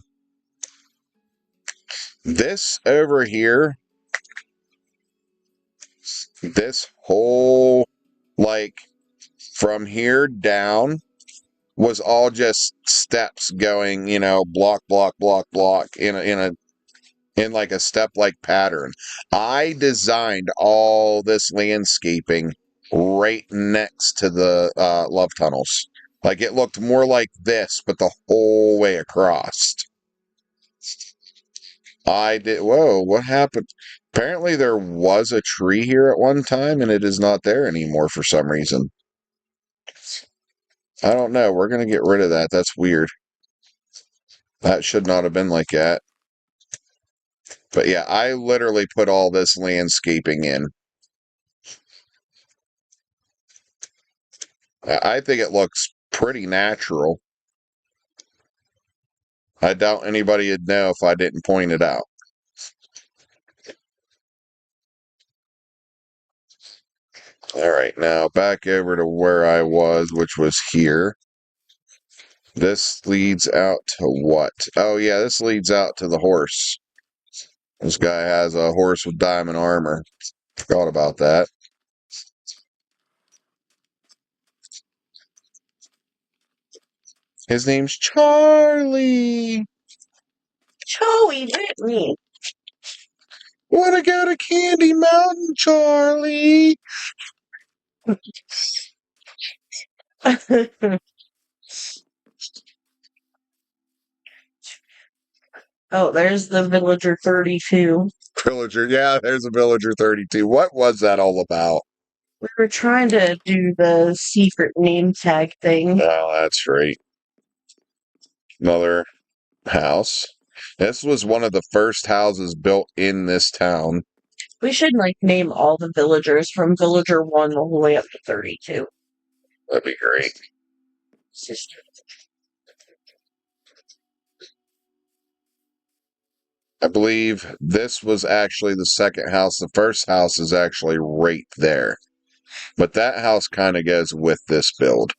this over here, this whole like from here down was all just steps going, block, block, block, block in like a step-like pattern. I designed all this landscaping right next to the love tunnels. Like it looked more like this, but the whole way across. I did. Whoa, what happened? Apparently there was a tree here at one time, and it is not there anymore for some reason. I don't know. We're going to get rid of that. That's weird. That should not have been like that. But yeah, I literally put all this landscaping in. I think it looks pretty natural. I doubt anybody would know if I didn't point it out. All right, now back over to where I was, which was here. This leads out to what? Oh, yeah, this leads out to the horse. This guy has a horse with diamond armor. Forgot about that. His name's Charlie. Joey hit me. Wanna go to Candy Mountain, Charlie? Oh, there's the Villager 32. Villager, yeah, there's a Villager 32. What was that all about? We were trying to do the secret name tag thing. Oh, that's right. Another house. This was one of the first houses built in this town. We should name all the villagers from Villager 1 all the way up to 32. That'd be great. Sister. I believe this was actually the second house. The first house is actually right there. But that house kind of goes with this build.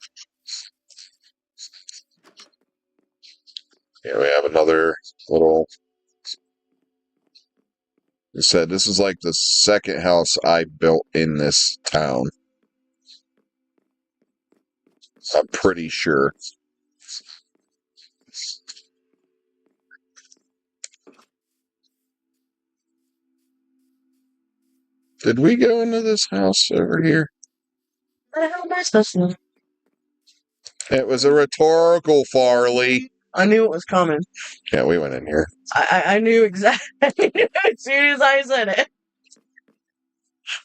Here we have another little... I said, this is like the second house I built in this town. I'm pretty sure. Did we go into this house over here? What the hell am I supposed to know? It was a rhetorical, Farley. I knew it was coming. Yeah, we went in here. I knew exactly as soon as I said it.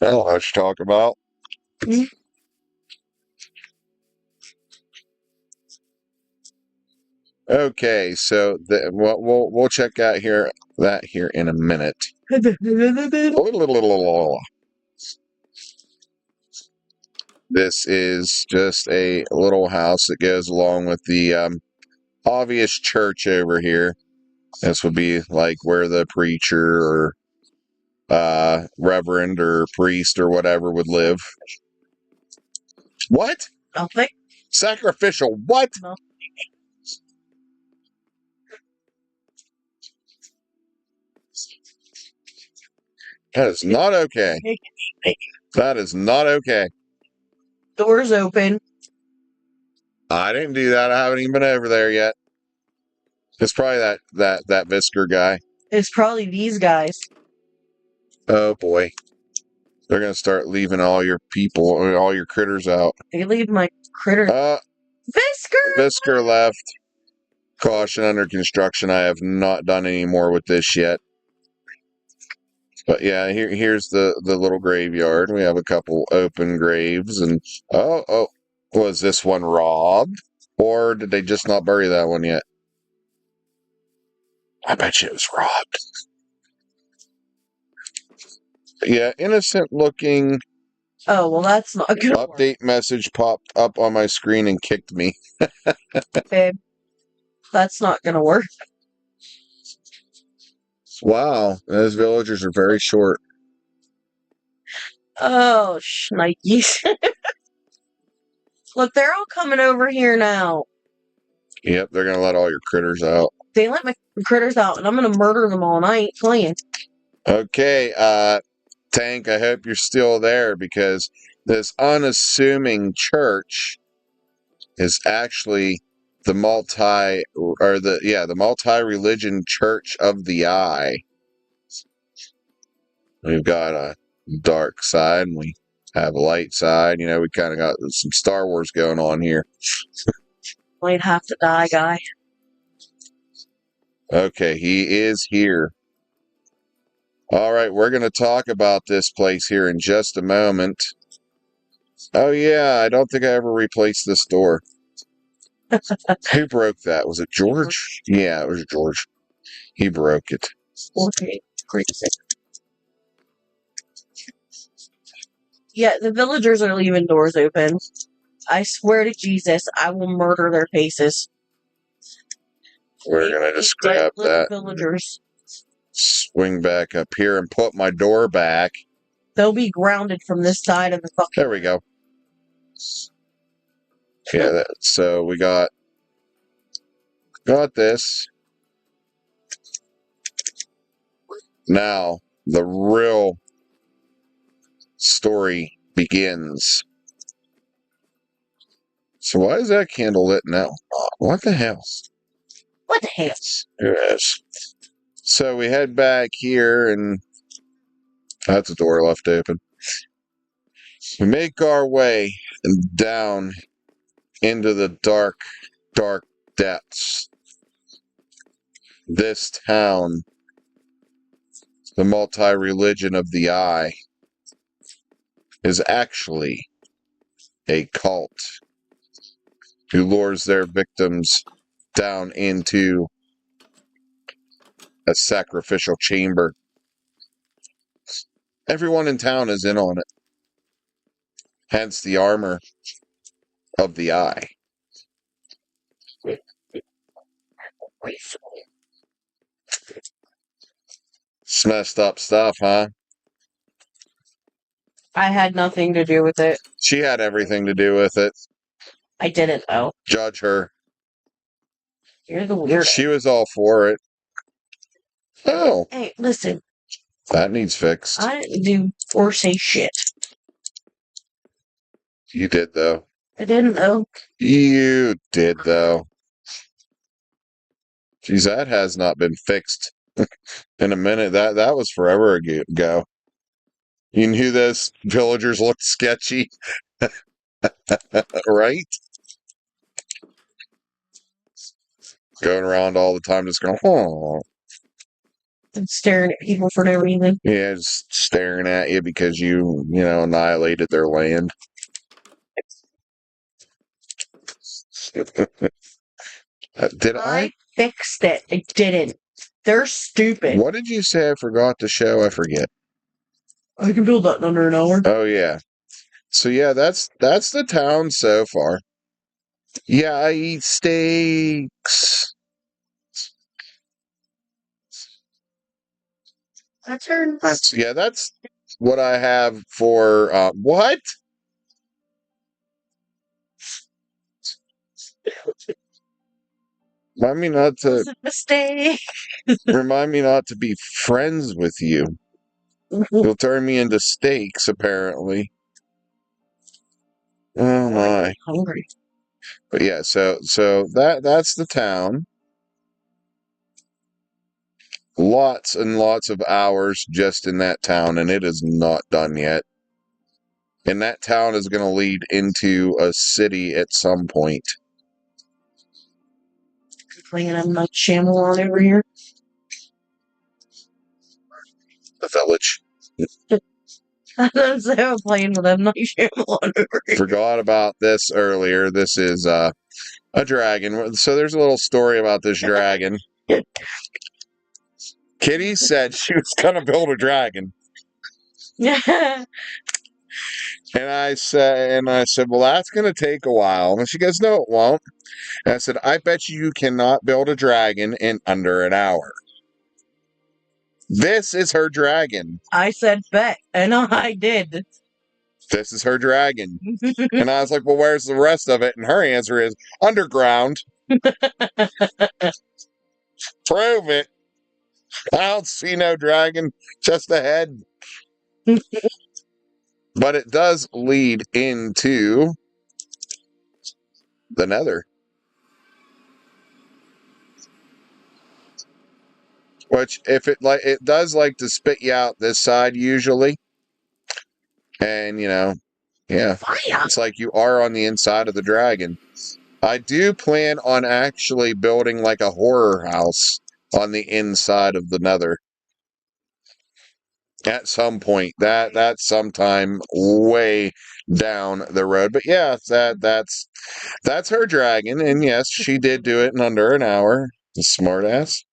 I don't know what you're talking about. Okay, so we'll check out that here in a minute. This is just a little house that goes along with the obvious church over here. This would be like where the preacher or reverend or priest or whatever would live. What? Nothing. Sacrificial what? No. That is not okay. That is not okay. Doors open. I didn't do that. I haven't even been over there yet. It's probably that Visker guy. It's probably these guys. Oh boy. They're gonna start leaving all your people, all your critters out. They leave my critters. Visker! Visker left. Caution under construction. I have not done any more with this yet. But yeah, here's the little graveyard. We have a couple open graves and was this one robbed? Or did they just not bury that one yet? I bet you it was robbed. Yeah, innocent looking. Oh, well, that's not good. Update message popped up on my screen and kicked me. Babe, that's not gonna work. Wow, those villagers are very short. Oh, shnikes. Look, they're all coming over here now. Yep, they're gonna let all your critters out. They let my critters out, and I'm gonna murder them all, and I ain't playing. Okay, Tank, I hope you're still there because this unassuming church is actually the multi-religion church of the eye. We've got a dark side and we have a light side. You know, we kind of got some Star Wars going on here. Might have to die, guy. Okay, he is here. All right, we're going to talk about this place here in just a moment. Oh, yeah, I don't think I ever replaced this door. Who broke that? Was it George? Yeah, it was George. He broke it. Okay, crazy. Yeah, the villagers are leaving doors open. I swear to Jesus, I will murder their faces. We're going to just grab that. Villagers. Swing back up here and put my door back. They'll be grounded from this side of the fucking... There we go. Yeah, so we got this. Now, the real story begins. So why is that candle lit now? What the hell? What the hell? Yes. So we head back here, and that's a door left open. We make our way down into the dark, dark depths. This town, the multi-religion of the eye, is actually a cult who lures their victims down into a sacrificial chamber. Everyone in town is in on it. Hence the armor of the eye. It's messed up stuff, huh? I had nothing to do with it. She had everything to do with it. I didn't, though. Judge her. You're the weirdo. She was all for it. Oh. Hey, listen. That needs fixed. I didn't do or say shit. You did, though. I didn't, though. You did, though. Geez, that has not been fixed in a minute. That was forever ago. You knew those villagers looked sketchy. Right? Going around all the time just going, oh. And staring at people for no reason. Yeah, just staring at you because you annihilated their land. Did I? Fixed it. I didn't. They're stupid. What did you say I forgot to show? I forget. I can build that in under an hour. Oh, yeah. So, yeah, that's the town so far. Yeah, I eat steaks. Yeah, that's what I have for, what? Remind me not to... It's a mistake. Remind me not to be friends with you. You'll turn me into steaks, apparently. Oh, my. I'm hungry. But yeah, so that's the town. Lots and lots of hours just in that town, and it is not done yet. And that town is going to lead into a city at some point. Playing a night Shyamalan over here. The village. That's how I'm playing with M. Night Shyamalan over here. Forgot about this earlier. This is A dragon. So there's a little story about this dragon. Kitty said she was going to build a dragon. Yeah. And I said, well, that's going to take a while. And she goes, no, it won't. And I said, I bet you cannot build a dragon in under an hour. This is her dragon. I said bet, and I did. This is her dragon. And I was like, well, where's the rest of it? And her answer is underground. Prove it. I don't see no dragon, just a head. But it does lead into the nether. Which, if it does like to spit you out this side usually. And, yeah. It's like you are on the inside of the dragon. I do plan on actually building like a horror house on the inside of the nether. At some point. That's sometime way down the road. But yeah, that's her dragon. And yes, she did do it in under an hour. Smart ass.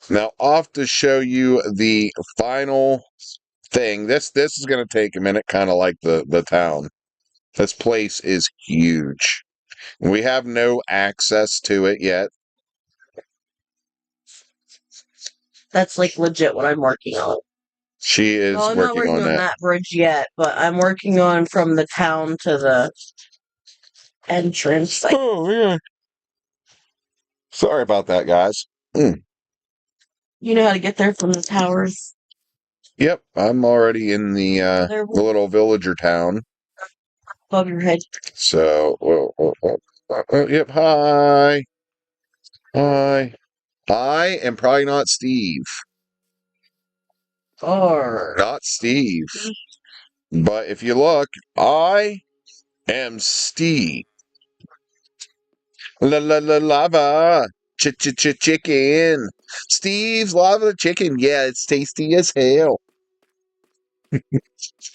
Now off to show you the final thing. This is gonna take a minute, kind of like the town. This place is huge. We have no access to it yet. That's like legit what I'm working on. She is I'm not working on that bridge yet, but I'm working on from the town to the entrance. Oh, yeah. Sorry about that, guys. You know how to get there from the towers? Yep, I'm already in the little villager town. Above your head. So, yep, hi. Hi. I am probably not Steve. Or Not Steve. But if you look, I am Steve. Lava. Chicken. Steve's lava chicken. Yeah, it's tasty as hell.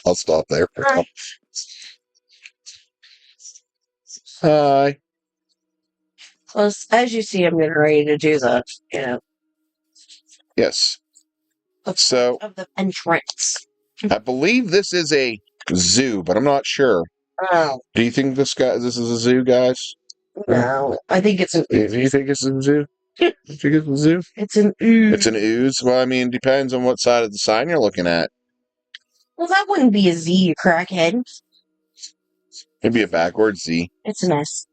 I'll stop there. Hi. Hi. Well, as you see, I'm getting ready to do the, Yes. So of the entrance. I believe this is a zoo, but I'm not sure. Oh. Do you think this is a zoo, guys? No, I think it's an ooze. Do you think it's a zoo? Do you think it's a zoo? It's an ooze. It's an ooze? Well, I mean, depends on what side of the sign you're looking at. Well, that wouldn't be a Z, you crackhead. It'd be a backwards Z. It's an S.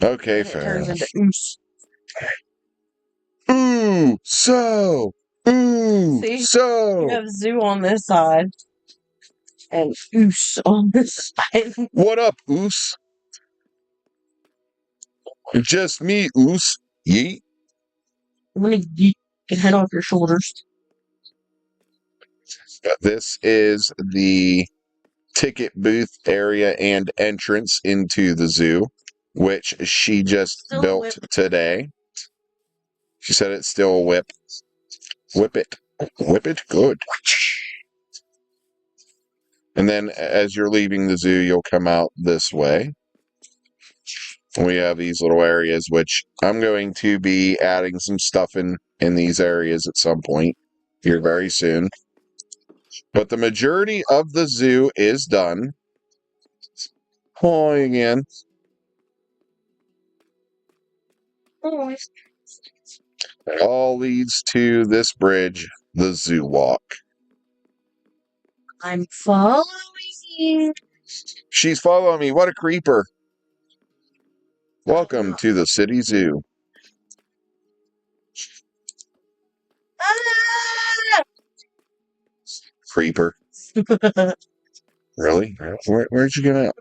Okay, And it fair turns enough. into ooze. Ooh, so. Ooh, See? so. You have zoo on this side. And oos on this side. What up, oos? Just me, oos. Yeet. I'm gonna yeet your head off your shoulders. This is the ticket booth area and entrance into the zoo, which she just built today. She said it's still a whip. Whip it. Whip it good. And then as you're leaving the zoo, you'll come out this way. We have these little areas, which I'm going to be adding some stuff in these areas at some point here very soon. But the majority of the zoo is done. Hi again. It all leads to this bridge, the zoo walk. I'm following you. She's following me. What a creeper. Welcome to the city zoo. Ah! Creeper. Really? Where'd you get out?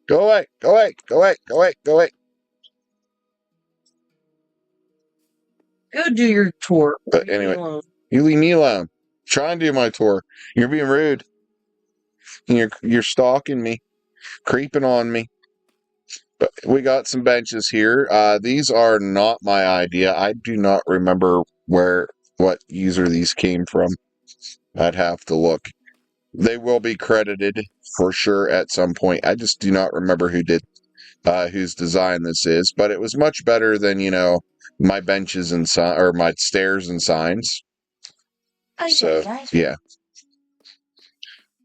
Go away. Go away. Go away. Go away. Go away. Go do your tour. But anyway, you leave me alone. Try and do my tour. You're being rude. And you're stalking me. Creeping on me. But we got some benches here. These are not my idea. I do not remember what user these came from. I'd have to look. They will be credited for sure at some point. I just do not remember whose design this is, but it was much better than, my benches and or my stairs and signs. So, yeah.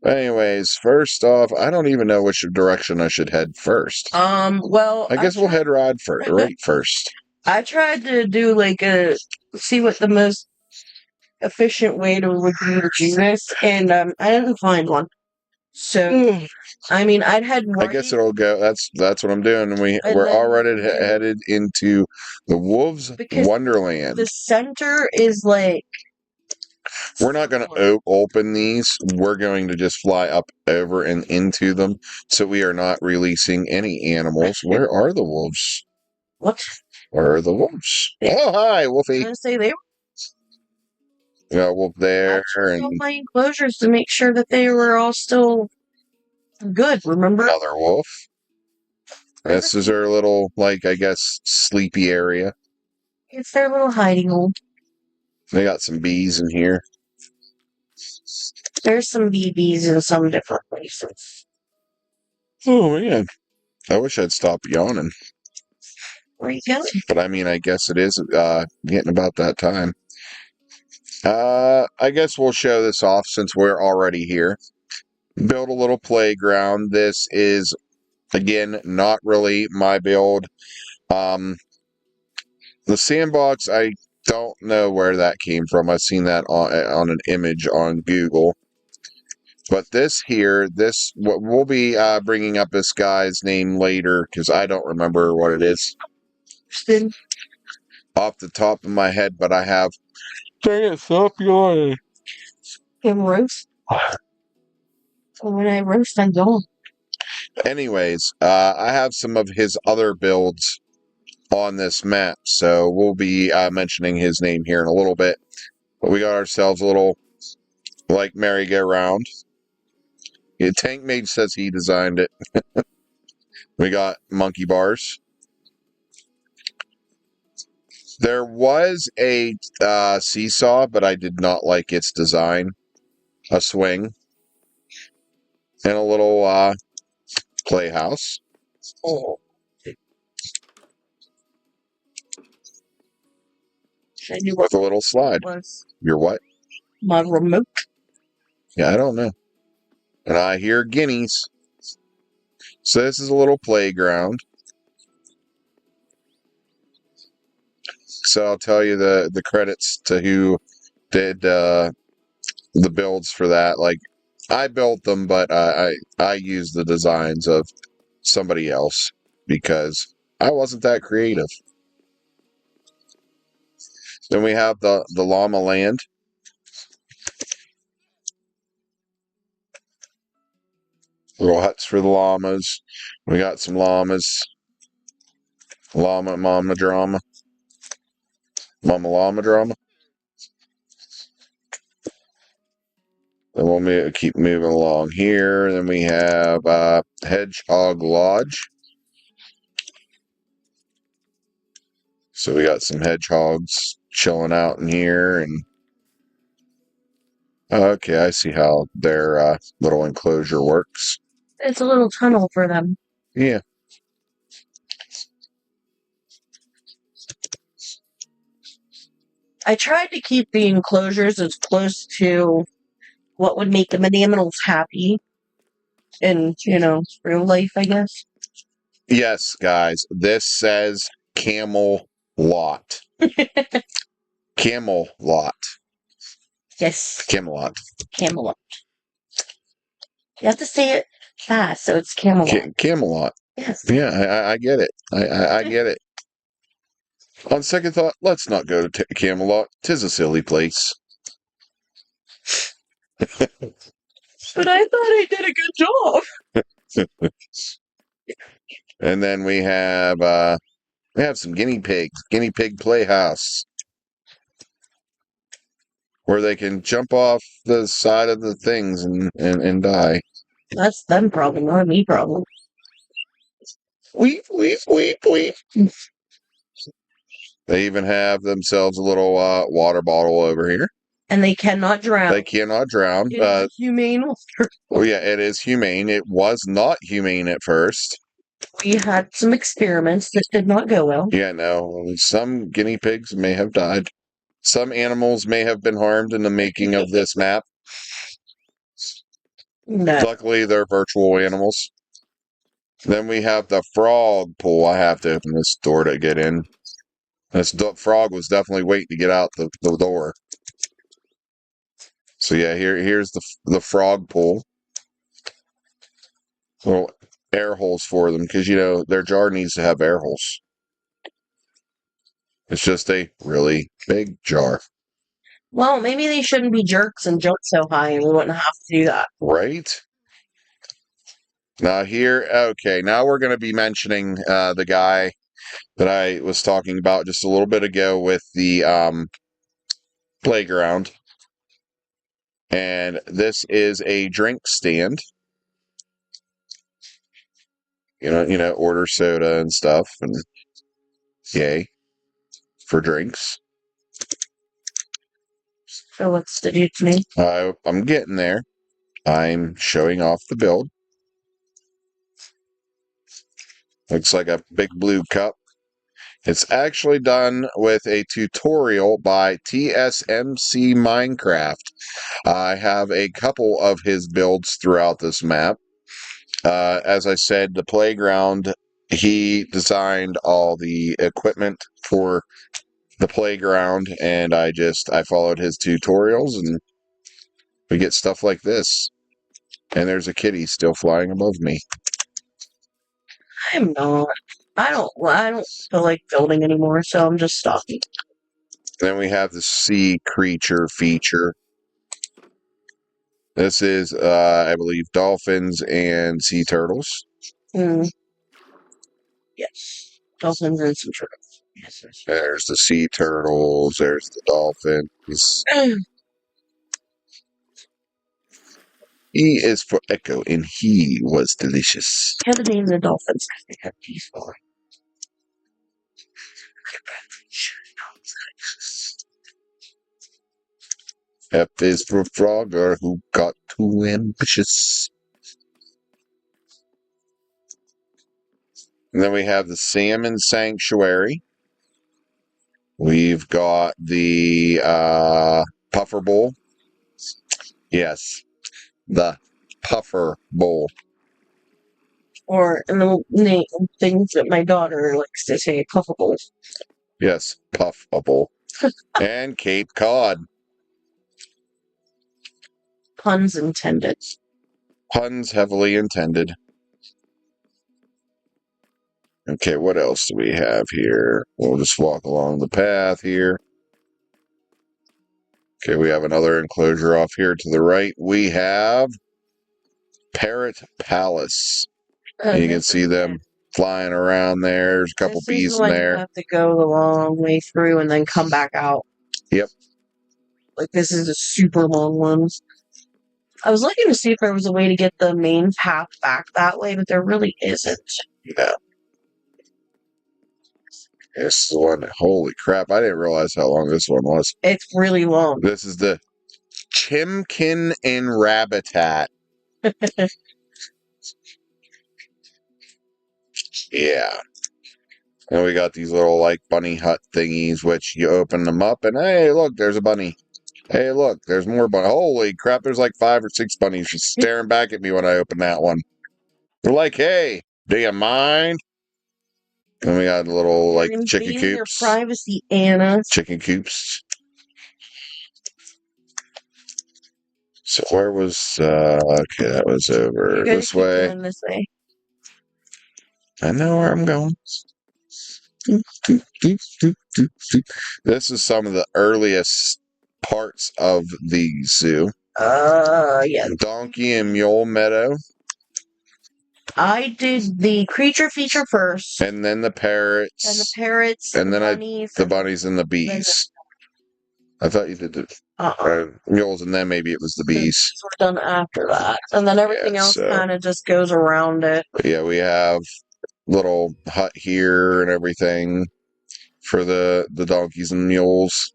Anyways, first off, I don't even know which direction I should head first. Well, I guess we'll head right first. I tried to do see what the most efficient way would be to do this, and I didn't find one. So, I mean, I'd head I guess it'll go. That's what I'm doing. We're already headed into the Wolves' Wonderland. The center is like. We're not going to open these. We're going to just fly up over and into them. So we are not releasing any animals. Where are the wolves? What? Where are the wolves? Oh, hi, Wolfie. I was going to say they were. Yeah, wolf there. And all my enclosures to make sure that they were all still good, remember? Another wolf. This is their little, I guess, sleepy area. It's their little hiding hole. They got some bees in here. There's some BBs in some different places. Oh, man. I wish I'd stop yawning. Where you going? But I mean, I guess it is getting about that time. I guess we'll show this off since we're already here. Build a little playground. This is, again, not really my build. The sandbox, I don't know where that came from. I've seen that on an image on Google. But this here, we'll be bringing up this guy's name later because I don't remember what it is off the top of my head, but I have. Dang it, stop yawning. Him roast? So when I roast, I'm gone. Anyways, I have some of his other builds on this map, so we'll be mentioning his name here in a little bit. But we got ourselves a little, merry-go-round. Tank Mage says he designed it. We got monkey bars. There was a seesaw, but I did not like its design. A swing. And a little playhouse. Oh. With a little slide. Your what? My remote. Yeah, I don't know. And I hear guineas. So this is a little playground. So I'll tell you the credits to who did the builds for that. I built them, but I used the designs of somebody else because I wasn't that creative. Then we have the llama land. Little huts for the llamas. We got some llamas. Mama drama. Mama llama drama. Then we'll keep moving along here. Then we have Hedgehog Lodge. So we got some hedgehogs chilling out in here. And okay, I see how their little enclosure works. It's a little tunnel for them. Yeah. I tried to keep the enclosures as close to what would make the animals happy in, real life, I guess. Yes, guys. This says camel lot. Camel lot. Yes. Camelot. Camelot. You have to say it fast, so it's Camelot. Camelot. Yes. Yeah, I get it. I get it. On second thought, let's not go to Camelot. 'Tis a silly place. But I thought I did a good job. And then we have some guinea pigs. Guinea pig playhouse. Where they can jump off the side of the things and die. That's them problem, not me problem. Weep, weep, weep, weep. They even have themselves a little water bottle over here. And they cannot drown. They cannot drown. It is humane. Oh yeah, it is humane. It was not humane at first. We had some experiments that did not go well. Yeah, no. Some guinea pigs may have died. Some animals may have been harmed in the making of this map. No. Luckily, they're virtual animals. Then we have the frog pool. I have to open this door to get in. This frog was definitely waiting to get out the door. So yeah, here's the frog pool. Little air holes for them because their jar needs to have air holes. It's just a really big jar. Well, maybe they shouldn't be jerks and jump so high, and we wouldn't have to do that. Right? Now now we're going to be mentioning the guy that I was talking about just a little bit ago with the playground. And this is a drink stand. Order soda and stuff, and yay for drinks. So what's the dude's name? I'm getting there. I'm showing off the build. Looks like a big blue cup. It's actually done with a tutorial by TSMC Minecraft. I have a couple of his builds throughout this map. As I said, the playground, he designed all the equipment for the playground, and I followed his tutorials, and we get stuff like this. And there's a kitty still flying above me. I'm not. I don't feel like building anymore, so I'm just stopping. Then we have the sea creature feature. This is, I believe, dolphins and sea turtles. Yes. Dolphins and sea turtles. Yes. There's the sea turtles. There's the dolphins. E is for echo, and he was delicious. I had to name the dolphins because they have teeth for F is for Frogger, who got too ambitious. And then we have the Salmon Sanctuary. We've got the Puffer Bowl. Yes, the Puffer Bowl. Or in the name things that my daughter likes to say, puffables. Yes, Puffable. And Cape Cod. Puns intended. Puns heavily intended. Okay, what else do we have here? We'll just walk along the path here. Okay, we have another enclosure off here to the right. We have Parrot Palace. You can see them flying around there. There's a couple bees in there. You have to go the long way through and then come back out. Yep. Like, this is a super long one. I was looking to see if there was a way to get the main path back that way, but there really isn't. No. This one, holy crap, I didn't realize how long this one was. It's really long. This is the Chimkin and Rabbitat. Yeah. And we got these little, bunny hut thingies, which you open them up, and hey, look, there's a bunny. Hey, look, there's more bunny. Holy crap, there's 5 or 6 bunnies just staring back at me when I open that one. They're like, hey, do you mind? And we got little, chicken coops. Your privacy, Anna. Chicken coops. So where was, okay, that was over this way. This way. I know where I'm going. This is some of the earliest parts of the zoo. Yeah. Donkey and Mule Meadow. I did the creature feature first. And then the parrots. And the parrots. And then bunnies, the bunnies and the bees. I thought you did the mules, and then maybe it was the bees. Were done after that. And then everything else kind of just goes around it. But yeah, we have little hut here and everything for the donkeys and mules.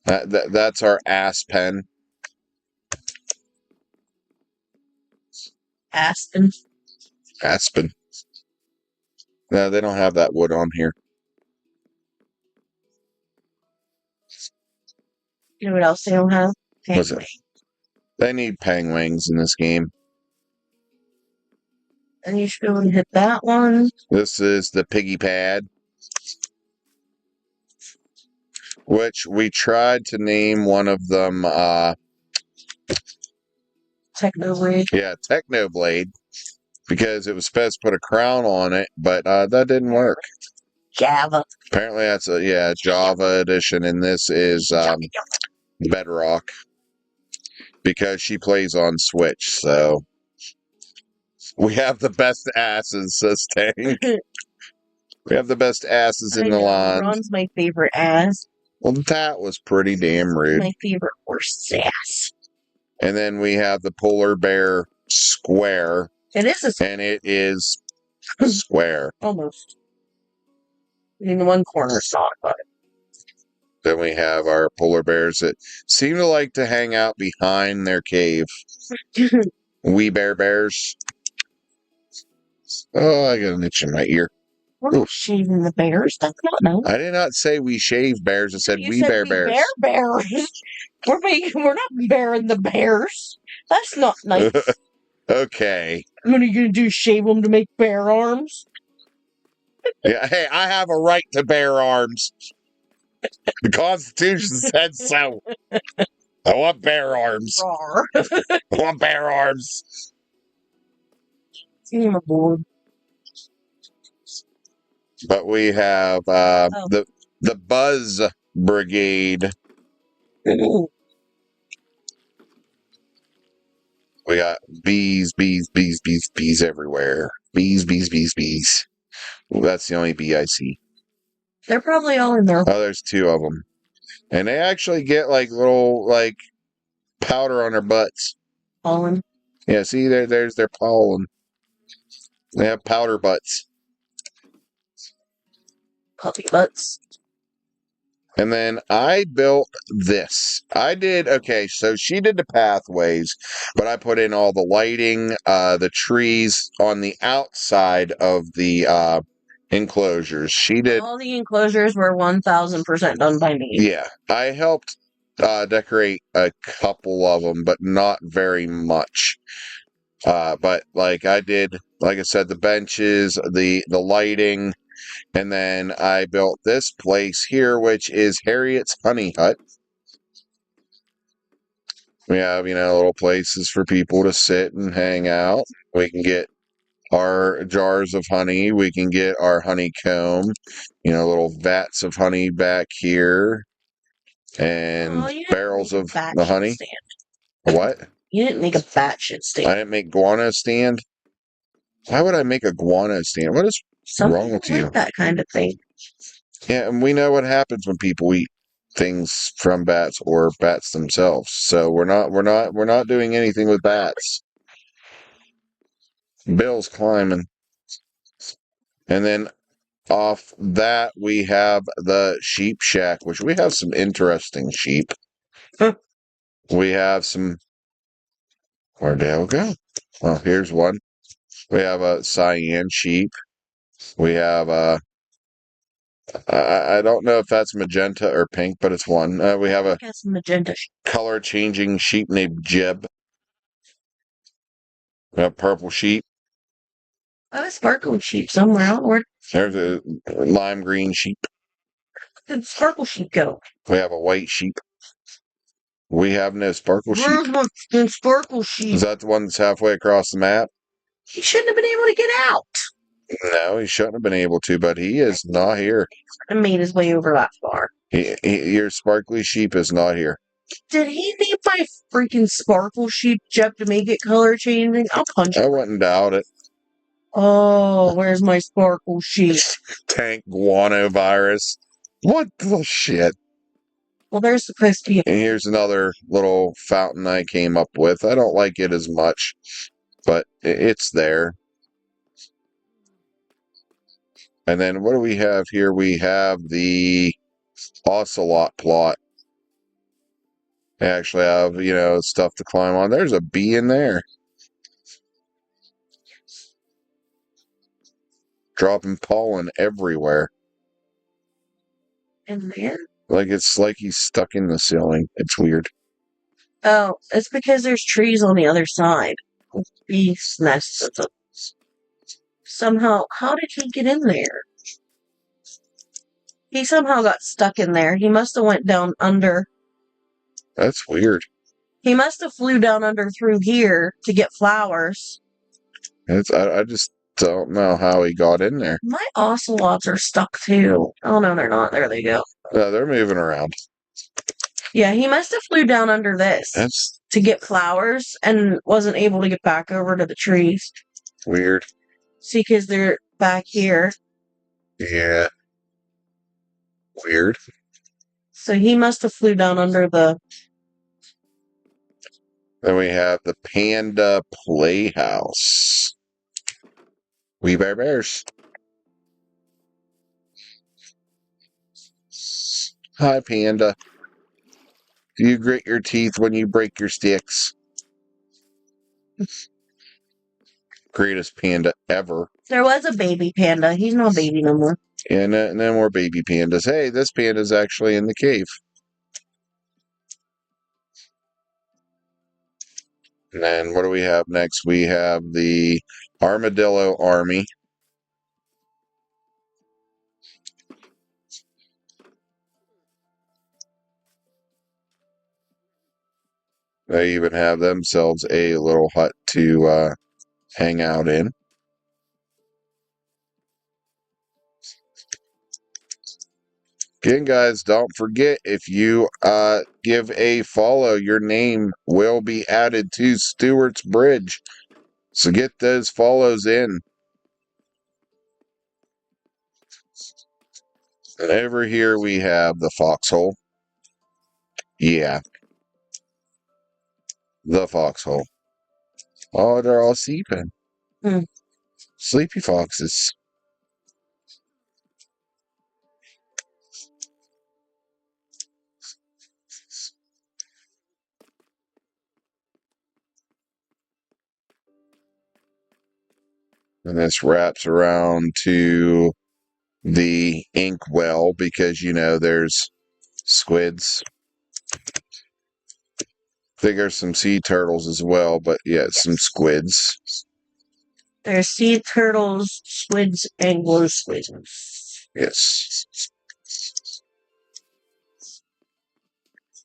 That's our Aspen. Aspen. Aspen. No, they don't have that wood on here. You know what else they don't have? What's it? They need penguins in this game. And you should be able to hit that one. This is the piggy pad, which we tried to name one of them. Technoblade. Yeah, Technoblade, because it was supposed to put a crown on it, but that didn't work. Java. Apparently, that's a Java edition, and this is Bedrock, because she plays on Switch. So we have the best asses, says Tank. We have the best asses in the line. Ron's my favorite ass. Well, that was pretty damn rude. My favorite horse ass. And then we have the polar bear square. It is and it is square. Almost. In one corner sock, but Then we have our polar bears that seem to like to hang out behind their cave. Wee bears. Oh, I got an itch in my ear. We're not shaving the bears. That's not nice. I did not say we shave bears. I said You we said bear we bears. bears. We're not bearing the bears. That's not nice. Okay. What are you gonna do? Shave them to make bear arms? Yeah. Hey, I have a right to bear arms. The Constitution said so. I want bear arms. Rawr. I want bear arms. I'm bored. But we have the Buzz Brigade. Ooh. We got bees everywhere. Bees. Well, that's the only bee I see. They're probably all in there. Oh, there's two of them. And they actually get like little powder on their butts. Pollen. Yeah, see, there's their pollen. They have powder butts. Puppy butts. And then I built this. So she did the pathways, but I put in all the lighting, the trees on the outside of the enclosures. She did. All the enclosures were 1000% done by me. Yeah, I helped decorate a couple of them, but not very much. But I did, like I said, the benches, the lighting. And then I built this place here, which is Harriet's Honey Hut. We have, little places for people to sit and hang out. We can get our jars of honey. We can get our honeycomb, little vats of honey back here. And barrels of the honey. Stand. What? You didn't make a batshit stand. I didn't make guano stand? Why would I make a guano stand? What is wrong with you? That kind of thing. Yeah, and we know what happens when people eat things from bats or bats themselves. So we're not doing anything with bats. Bill's climbing. And then off that we have the sheep shack, which we have some interesting sheep. We have some. Where'd they go? Well, here's one. We have a cyan sheep. We have a. I don't know if that's magenta or pink, but it's one. We have a magenta color-changing sheep named Jeb. We have purple sheep. I have a sparkle sheep somewhere. Outward. There's a lime green sheep. Where did sparkle sheep go? We have a white sheep. We have no sparkle sheep. Where's my sparkle sheep? Is that the one that's halfway across the map? He shouldn't have been able to get out. No, he shouldn't have been able to, but he is not here. He made his way over that far. Your sparkly sheep is not here. Did he name my freaking sparkle sheep Jeb to make it color changing? I'll punch him. I wouldn't doubt it. Oh, where's my sparkle sheep? Tank guano virus. What the shit? Well, there's supposed to be. And here's another little fountain I came up with. I don't like it as much, but it's there. And then what do we have here? We have the ocelot plot. They actually have, stuff to climb on. There's a bee in there. Dropping pollen everywhere. In there? Like it's like he's stuck in the ceiling. It's weird. Oh, it's because there's trees on the other side. Bee's nests. Somehow, how did he get in there? He somehow got stuck in there. He must have went down under. That's weird. He must have flew down under through here to get flowers. I just don't know how he got in there. My ocelots are stuck too. Oh no, they're not. There they go. No, they're moving around. Yeah, he must have flew down under this That's to get flowers and wasn't able to get back over to the trees. weird. See, because they're back here. Yeah. Weird. So he must have flew down under the... Then we have the Panda Playhouse. We Bear Bears. Hi, Panda. Do you grit your teeth when you break your sticks? Greatest panda ever. There was a baby panda. He's not a baby no more. And no more baby pandas. Hey, this panda's actually in the cave. And then what do we have next? We have the Armadillo Army. They even have themselves a little hut to hang out in. Again, guys, don't forget, if you give a follow, your name will be added to Stewart's Bridge. So get those follows in. And over here we have the foxhole. Yeah. The foxhole. Oh, they're all sleeping. Sleepy foxes. And this wraps around to the inkwell because, there's squids. I think there's some sea turtles as well, but yeah, some squids. There's sea turtles, squids, and glue squids. Yes.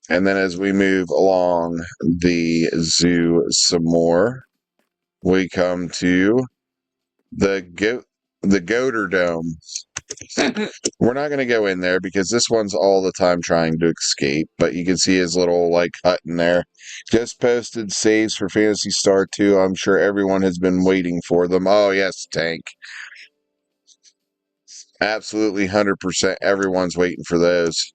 And then as we move along the zoo some more, we come to the Goater Dome. We're not going to go in there because this one's all the time trying to escape, but you can see his little hut in there. Just posted saves for Phantasy Star 2. I'm sure everyone has been waiting for them. Oh, yes, Tank. Absolutely 100% everyone's waiting for those.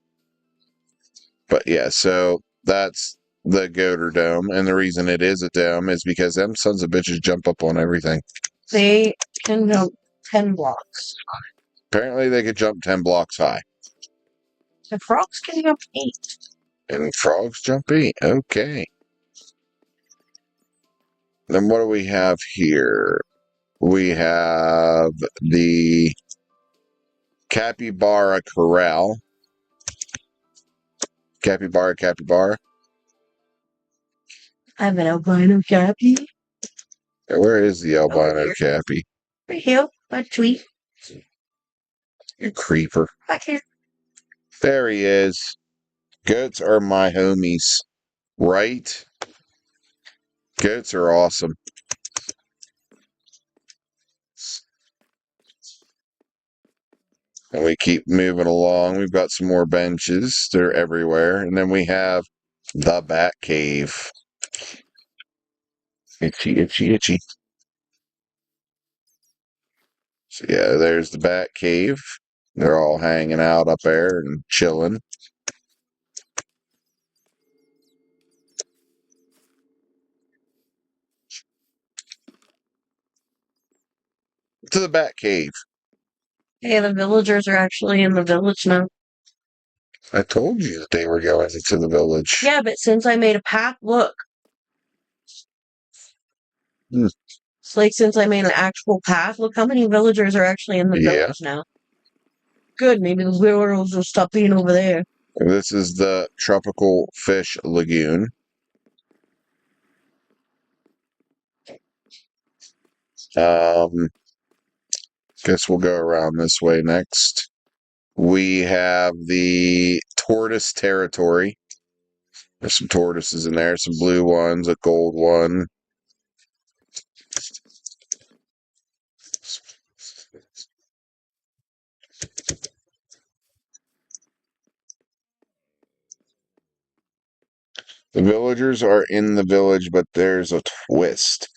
But yeah, so that's the Goater Dome, and the reason it is a dome is because them sons of bitches jump up on everything. They can jump 10 blocks. Apparently they could jump 10 blocks high. The frogs can jump 8. And frogs jump 8. Okay. Then what do we have here? We have the Capybara Corral. Capybara. I have an albino cappy. Where is the albino cappy? Right here, by tree. You creeper. Back here. There he is. Goats are my homies. Right? Goats are awesome. And we keep moving along. We've got some more benches. They're everywhere. And then we have the Bat Cave. Itchy, itchy, itchy. So yeah, there's the Bat Cave. They're all hanging out up there and chilling. To the Bat Cave. Hey, the villagers are actually in the village now. I told you that they were going into the village. Yeah, but since I made a path, look. Hmm. It's like since I made an actual path, look how many villagers are actually in the village now. Good, maybe the villagers will stop being over there. This is the tropical fish lagoon. Guess we'll go around this way next. We have the tortoise territory. There's some tortoises in there, some blue ones, a gold one. The villagers are in the village, but there's a twist.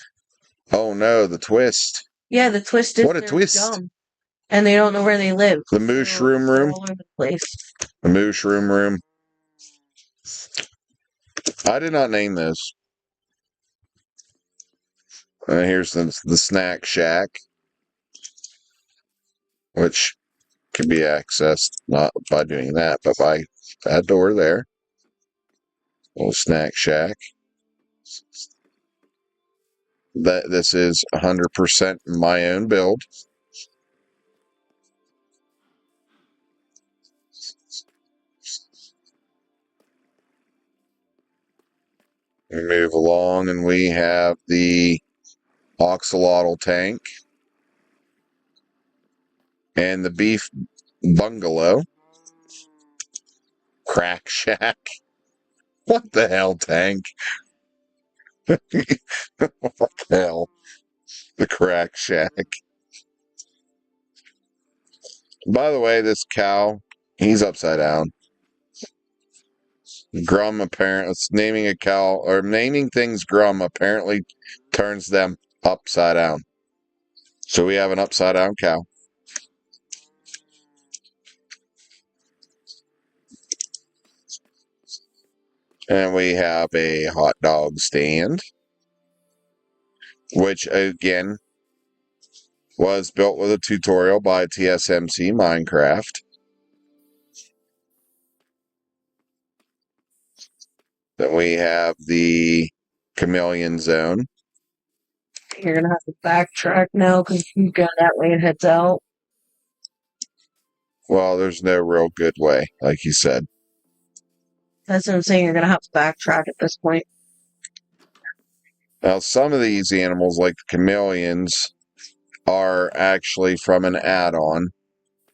Oh no, the twist. Yeah, the twist is What a twist. dumb. And they don't know where they live. The mushroom room. All over the place. The mushroom room. I did not name this. Here's the snack shack, which can be accessed not by doing that, but by that door there. Little snack shack. This is 100% my own build. We move along, and we have the oxalotl tank and the beef bungalow. Crack shack. What the hell, tank? What the hell? The crack shack. By the way, this cow, he's upside down. Grum apparently naming a cow or naming things Grum apparently turns them upside down. So we have an upside down cow. And we have a hot dog stand, which again was built with a tutorial by TSMC Minecraft. Then we have the chameleon zone. You're gonna have to backtrack now because you go that way and heads out. Well, there's no real good way, like you said. That's what I'm saying. You're gonna have to backtrack at this point. Now, some of these animals, like the chameleons, are actually from an add-on.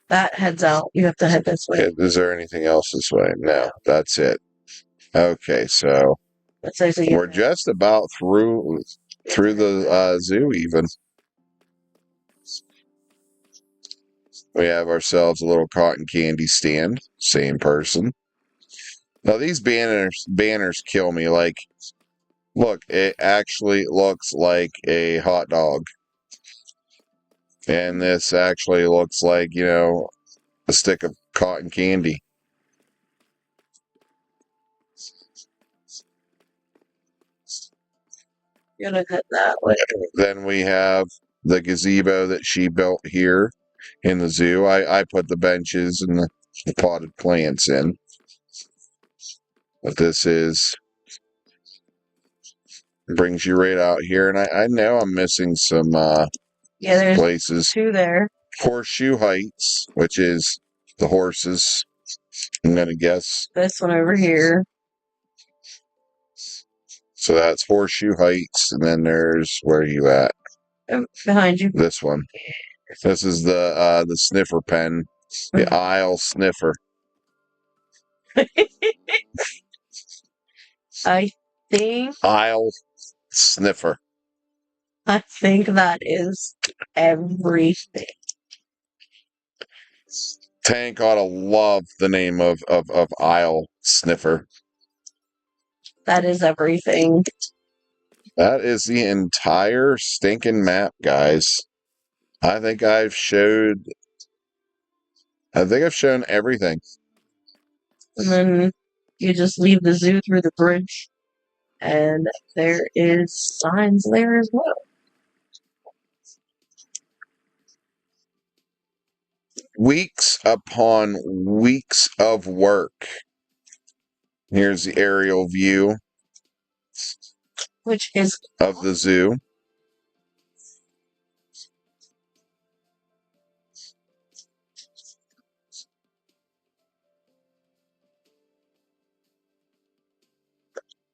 That heads out. You have to head this way. Is there anything else this way? No, that's it. Okay, so we're just about through the zoo even. We have ourselves a little cotton candy stand. Same person. Now these banners kill me. Like, look, it actually looks like a hot dog. And this actually looks like, a stick of cotton candy. You're gonna head that way. Then we have the gazebo that she built here in the zoo. I put the benches and the potted plants in. But this brings you right out here. And I know I'm missing some there's places. 2 there. Horseshoe Heights, which is the horses, I'm going to guess. This one over here. So that's Horseshoe Heights. And then there's, where are you at? Behind you. This one. This is the sniffer pen. The Isle Sniffer. I think Isle Sniffer. I think that is everything. Tank ought to love the name of Isle Sniffer. That is everything. That is the entire stinking map, guys. I think I've shown everything. And then you just leave the zoo through the bridge. And there is signs there as well. weeks upon weeks of work. Here's the aerial view which is of the zoo.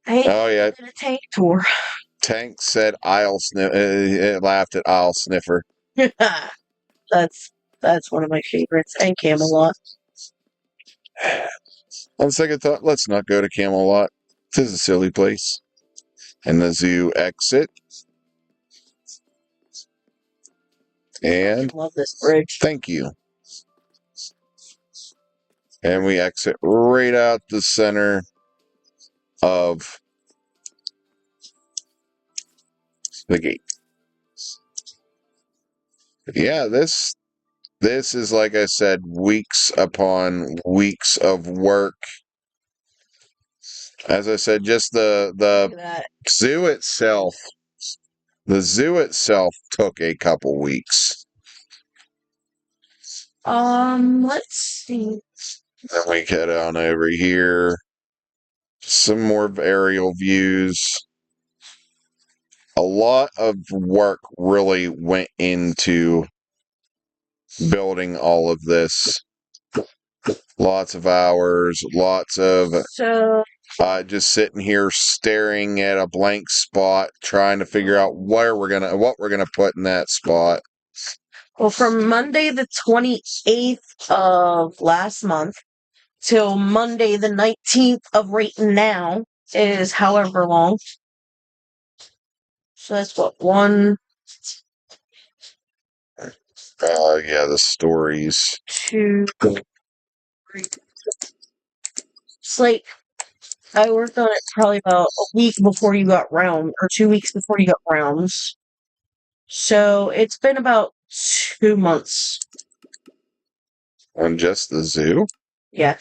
Oh yeah, a tank tour. Tank said aisle sniff. It laughed at aisle sniffer. That's one of my favorites, and Camelot. On second thought, let's not go to Camelot. This is a silly place. And the zoo exit. And I love this bridge. thank you. And we exit right out the center of the gate. Yeah, this is, like I said, weeks upon weeks of work. As I said, just the zoo itself. The zoo itself took a couple weeks. Let's see. Then we head on over here. Some more aerial views. A lot of work really went into building all of this. Lots of hours, lots of just sitting here staring at a blank spot, trying to figure out what we're gonna put in that spot. Well, from Monday the 28th of last month till Monday the 19th of right now is however long. So that's what, one, Yeah, the stories. 2, 3. It's like I worked on it probably about a week before you got round, or 2 weeks before you got rounds. So it's been about 2 months. On just the zoo? Yeah.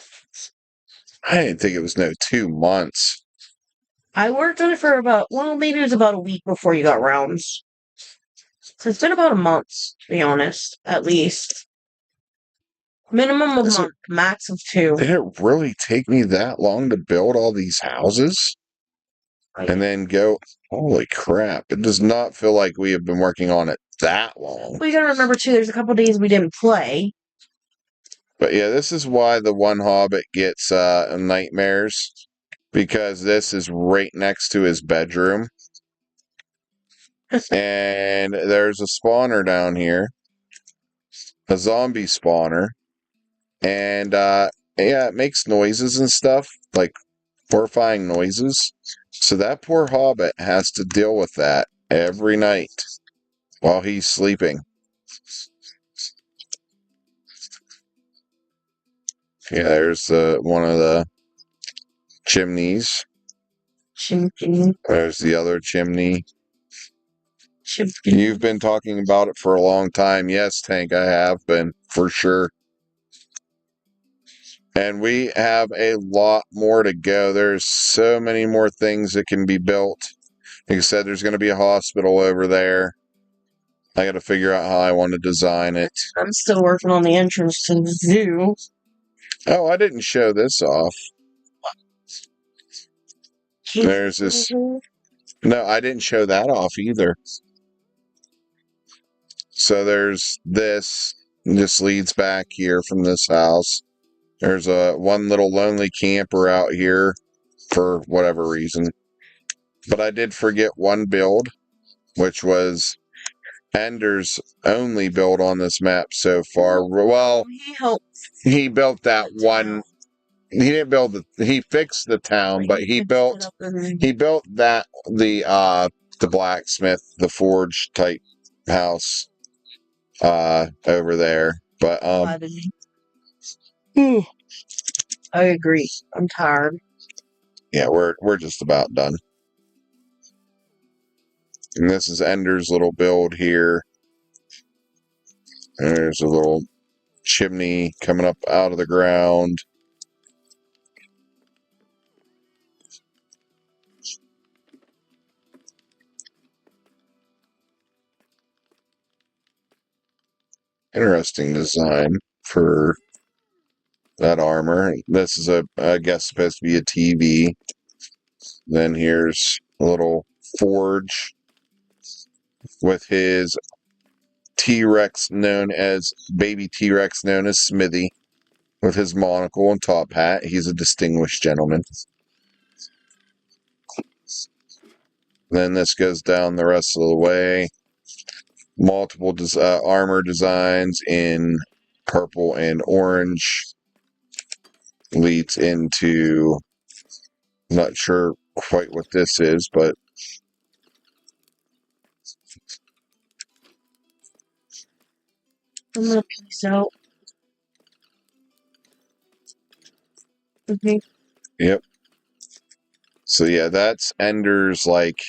I didn't think it was 2 months. I worked on it for maybe it was about a week before you got rounds. So it's been about a month, to be honest, at least. Minimum of a month, max of 2. Did it really take me that long to build all these houses? And then go, holy crap. It does not feel like we have been working on it that long. We gotta remember, too, there's a couple days we didn't play. But yeah, this is why the one Hobbit gets nightmares. Because this is right next to his bedroom. And there's a spawner down here. A zombie spawner. And yeah, it makes noises and stuff. Like horrifying noises. So that poor Hobbit has to deal with that every night while he's sleeping. Yeah, there's one of the chimneys. Chimney. There's the other chimney. You've been talking about it for a long time. Yes, Tank, I have been, for sure. And we have a lot more to go. There's so many more things that can be built. Like I said, there's going to be a hospital over there. I got to figure out how I want to design it. I'm still working on the entrance to the zoo. Oh, I didn't show this off. There's this. No, I didn't show that off either. So there's this. This leads back here from this house. There's one little lonely camper out here for whatever reason. But I did forget one build, which was Ender's only build on this map so far. Well, he built that one. He didn't build he fixed the town, but he built that the blacksmith, the forge type house over there. But I agree. I'm tired. Yeah, we're just about done. And this is Ender's little build here. And there's a little chimney coming up out of the ground. Interesting design. for that armor. This is I guess supposed to be a TV. Then here's a little forge with his T-Rex baby T-Rex known as Smithy, with his monocle and top hat. He's a distinguished gentleman. Then this goes down the rest of the way. Multiple armor designs in purple and orange. Leads into, not sure quite what this is, but I'm gonna peace out. Okay. yep. So yeah, that's Ender's like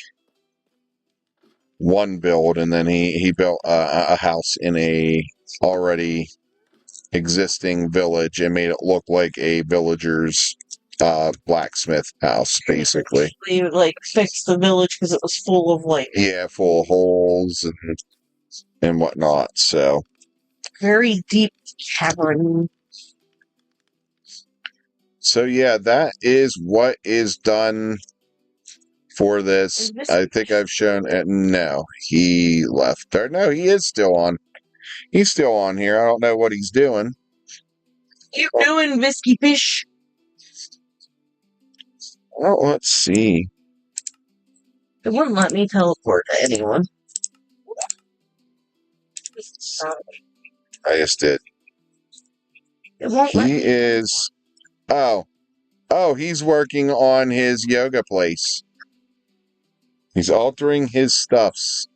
one build, and then he built a house in a already existing village and made it look like a villager's blacksmith house, basically. They like fixed the village because it was full of like Full of holes and whatnot. So very deep cavern. So yeah, that is what is done for this. I think I've shown it. No, he left. Or no, he is still on. He's still on here. I don't know what he's doing. You doing, Visky Fish? Well, let's see. It wouldn't let me teleport to anyone. I just did. It won't let me. He is. Oh, he's working on his yoga place. He's altering his stuffs.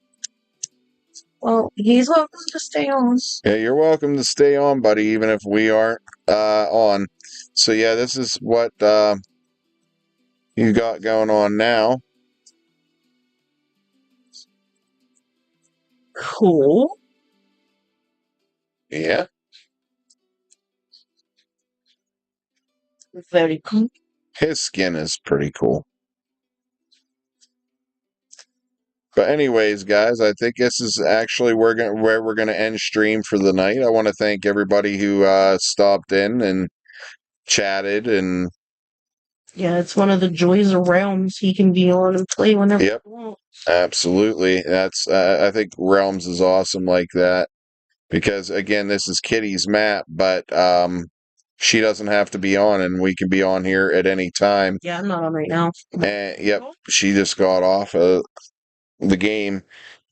Well, he's welcome to stay on. Yeah, you're welcome to stay on, buddy, even if we aren't on. So yeah, this is what you got going on now. Cool. Yeah. Very cool. His skin is pretty cool. But anyways, guys, I think this is actually where we're gonna end stream for the night. I want to thank everybody who stopped in and chatted and. Yeah, it's one of the joys of realms. He can be on and play whenever he wants. Absolutely. That's I think Realms is awesome like that because again, this is Kitty's map, but she doesn't have to be on, and we can be on here at any time. Yeah, I'm not on right now. And yep, she just got off the game.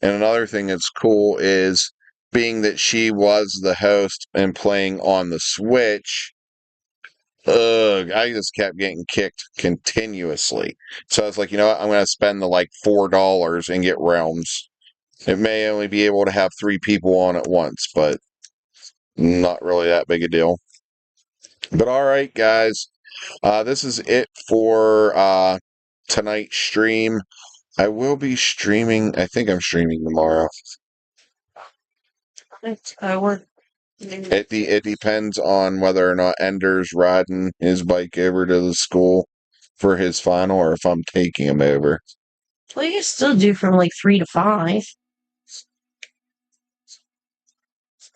And another thing that's cool is being that she was the host and playing on the Switch. I just kept getting kicked continuously. So I was like, you know what? I'm going to spend the like $4 and get Realms. It may only be able to have 3 people on at once, but not really that big a deal. But all right, guys. This is it for tonight's stream. I will be streaming. I think I'm streaming tomorrow. I work. It depends on whether or not Ender's riding his bike over to the school for his final, or if I'm taking him over. Well, you can still do from like 3 to 5.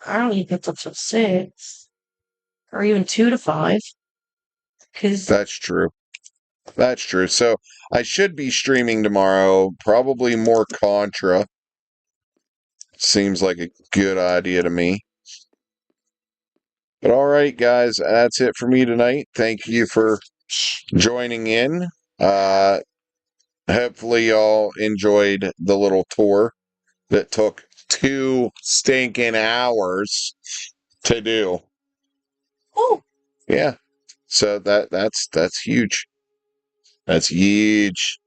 I don't even get up to 6, or even 2 to 5. That's true. That's true. So I should be streaming tomorrow. Probably more Contra. Seems like a good idea to me. But all right, guys, that's it for me tonight. Thank you for joining in. Hopefully y'all enjoyed the little tour that took 2 stinking hours to do. Oh. Yeah. So that's huge. That's huge.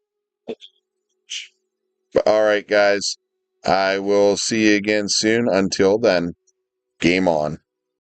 But all right, guys. I will see you again soon. Until then, game on.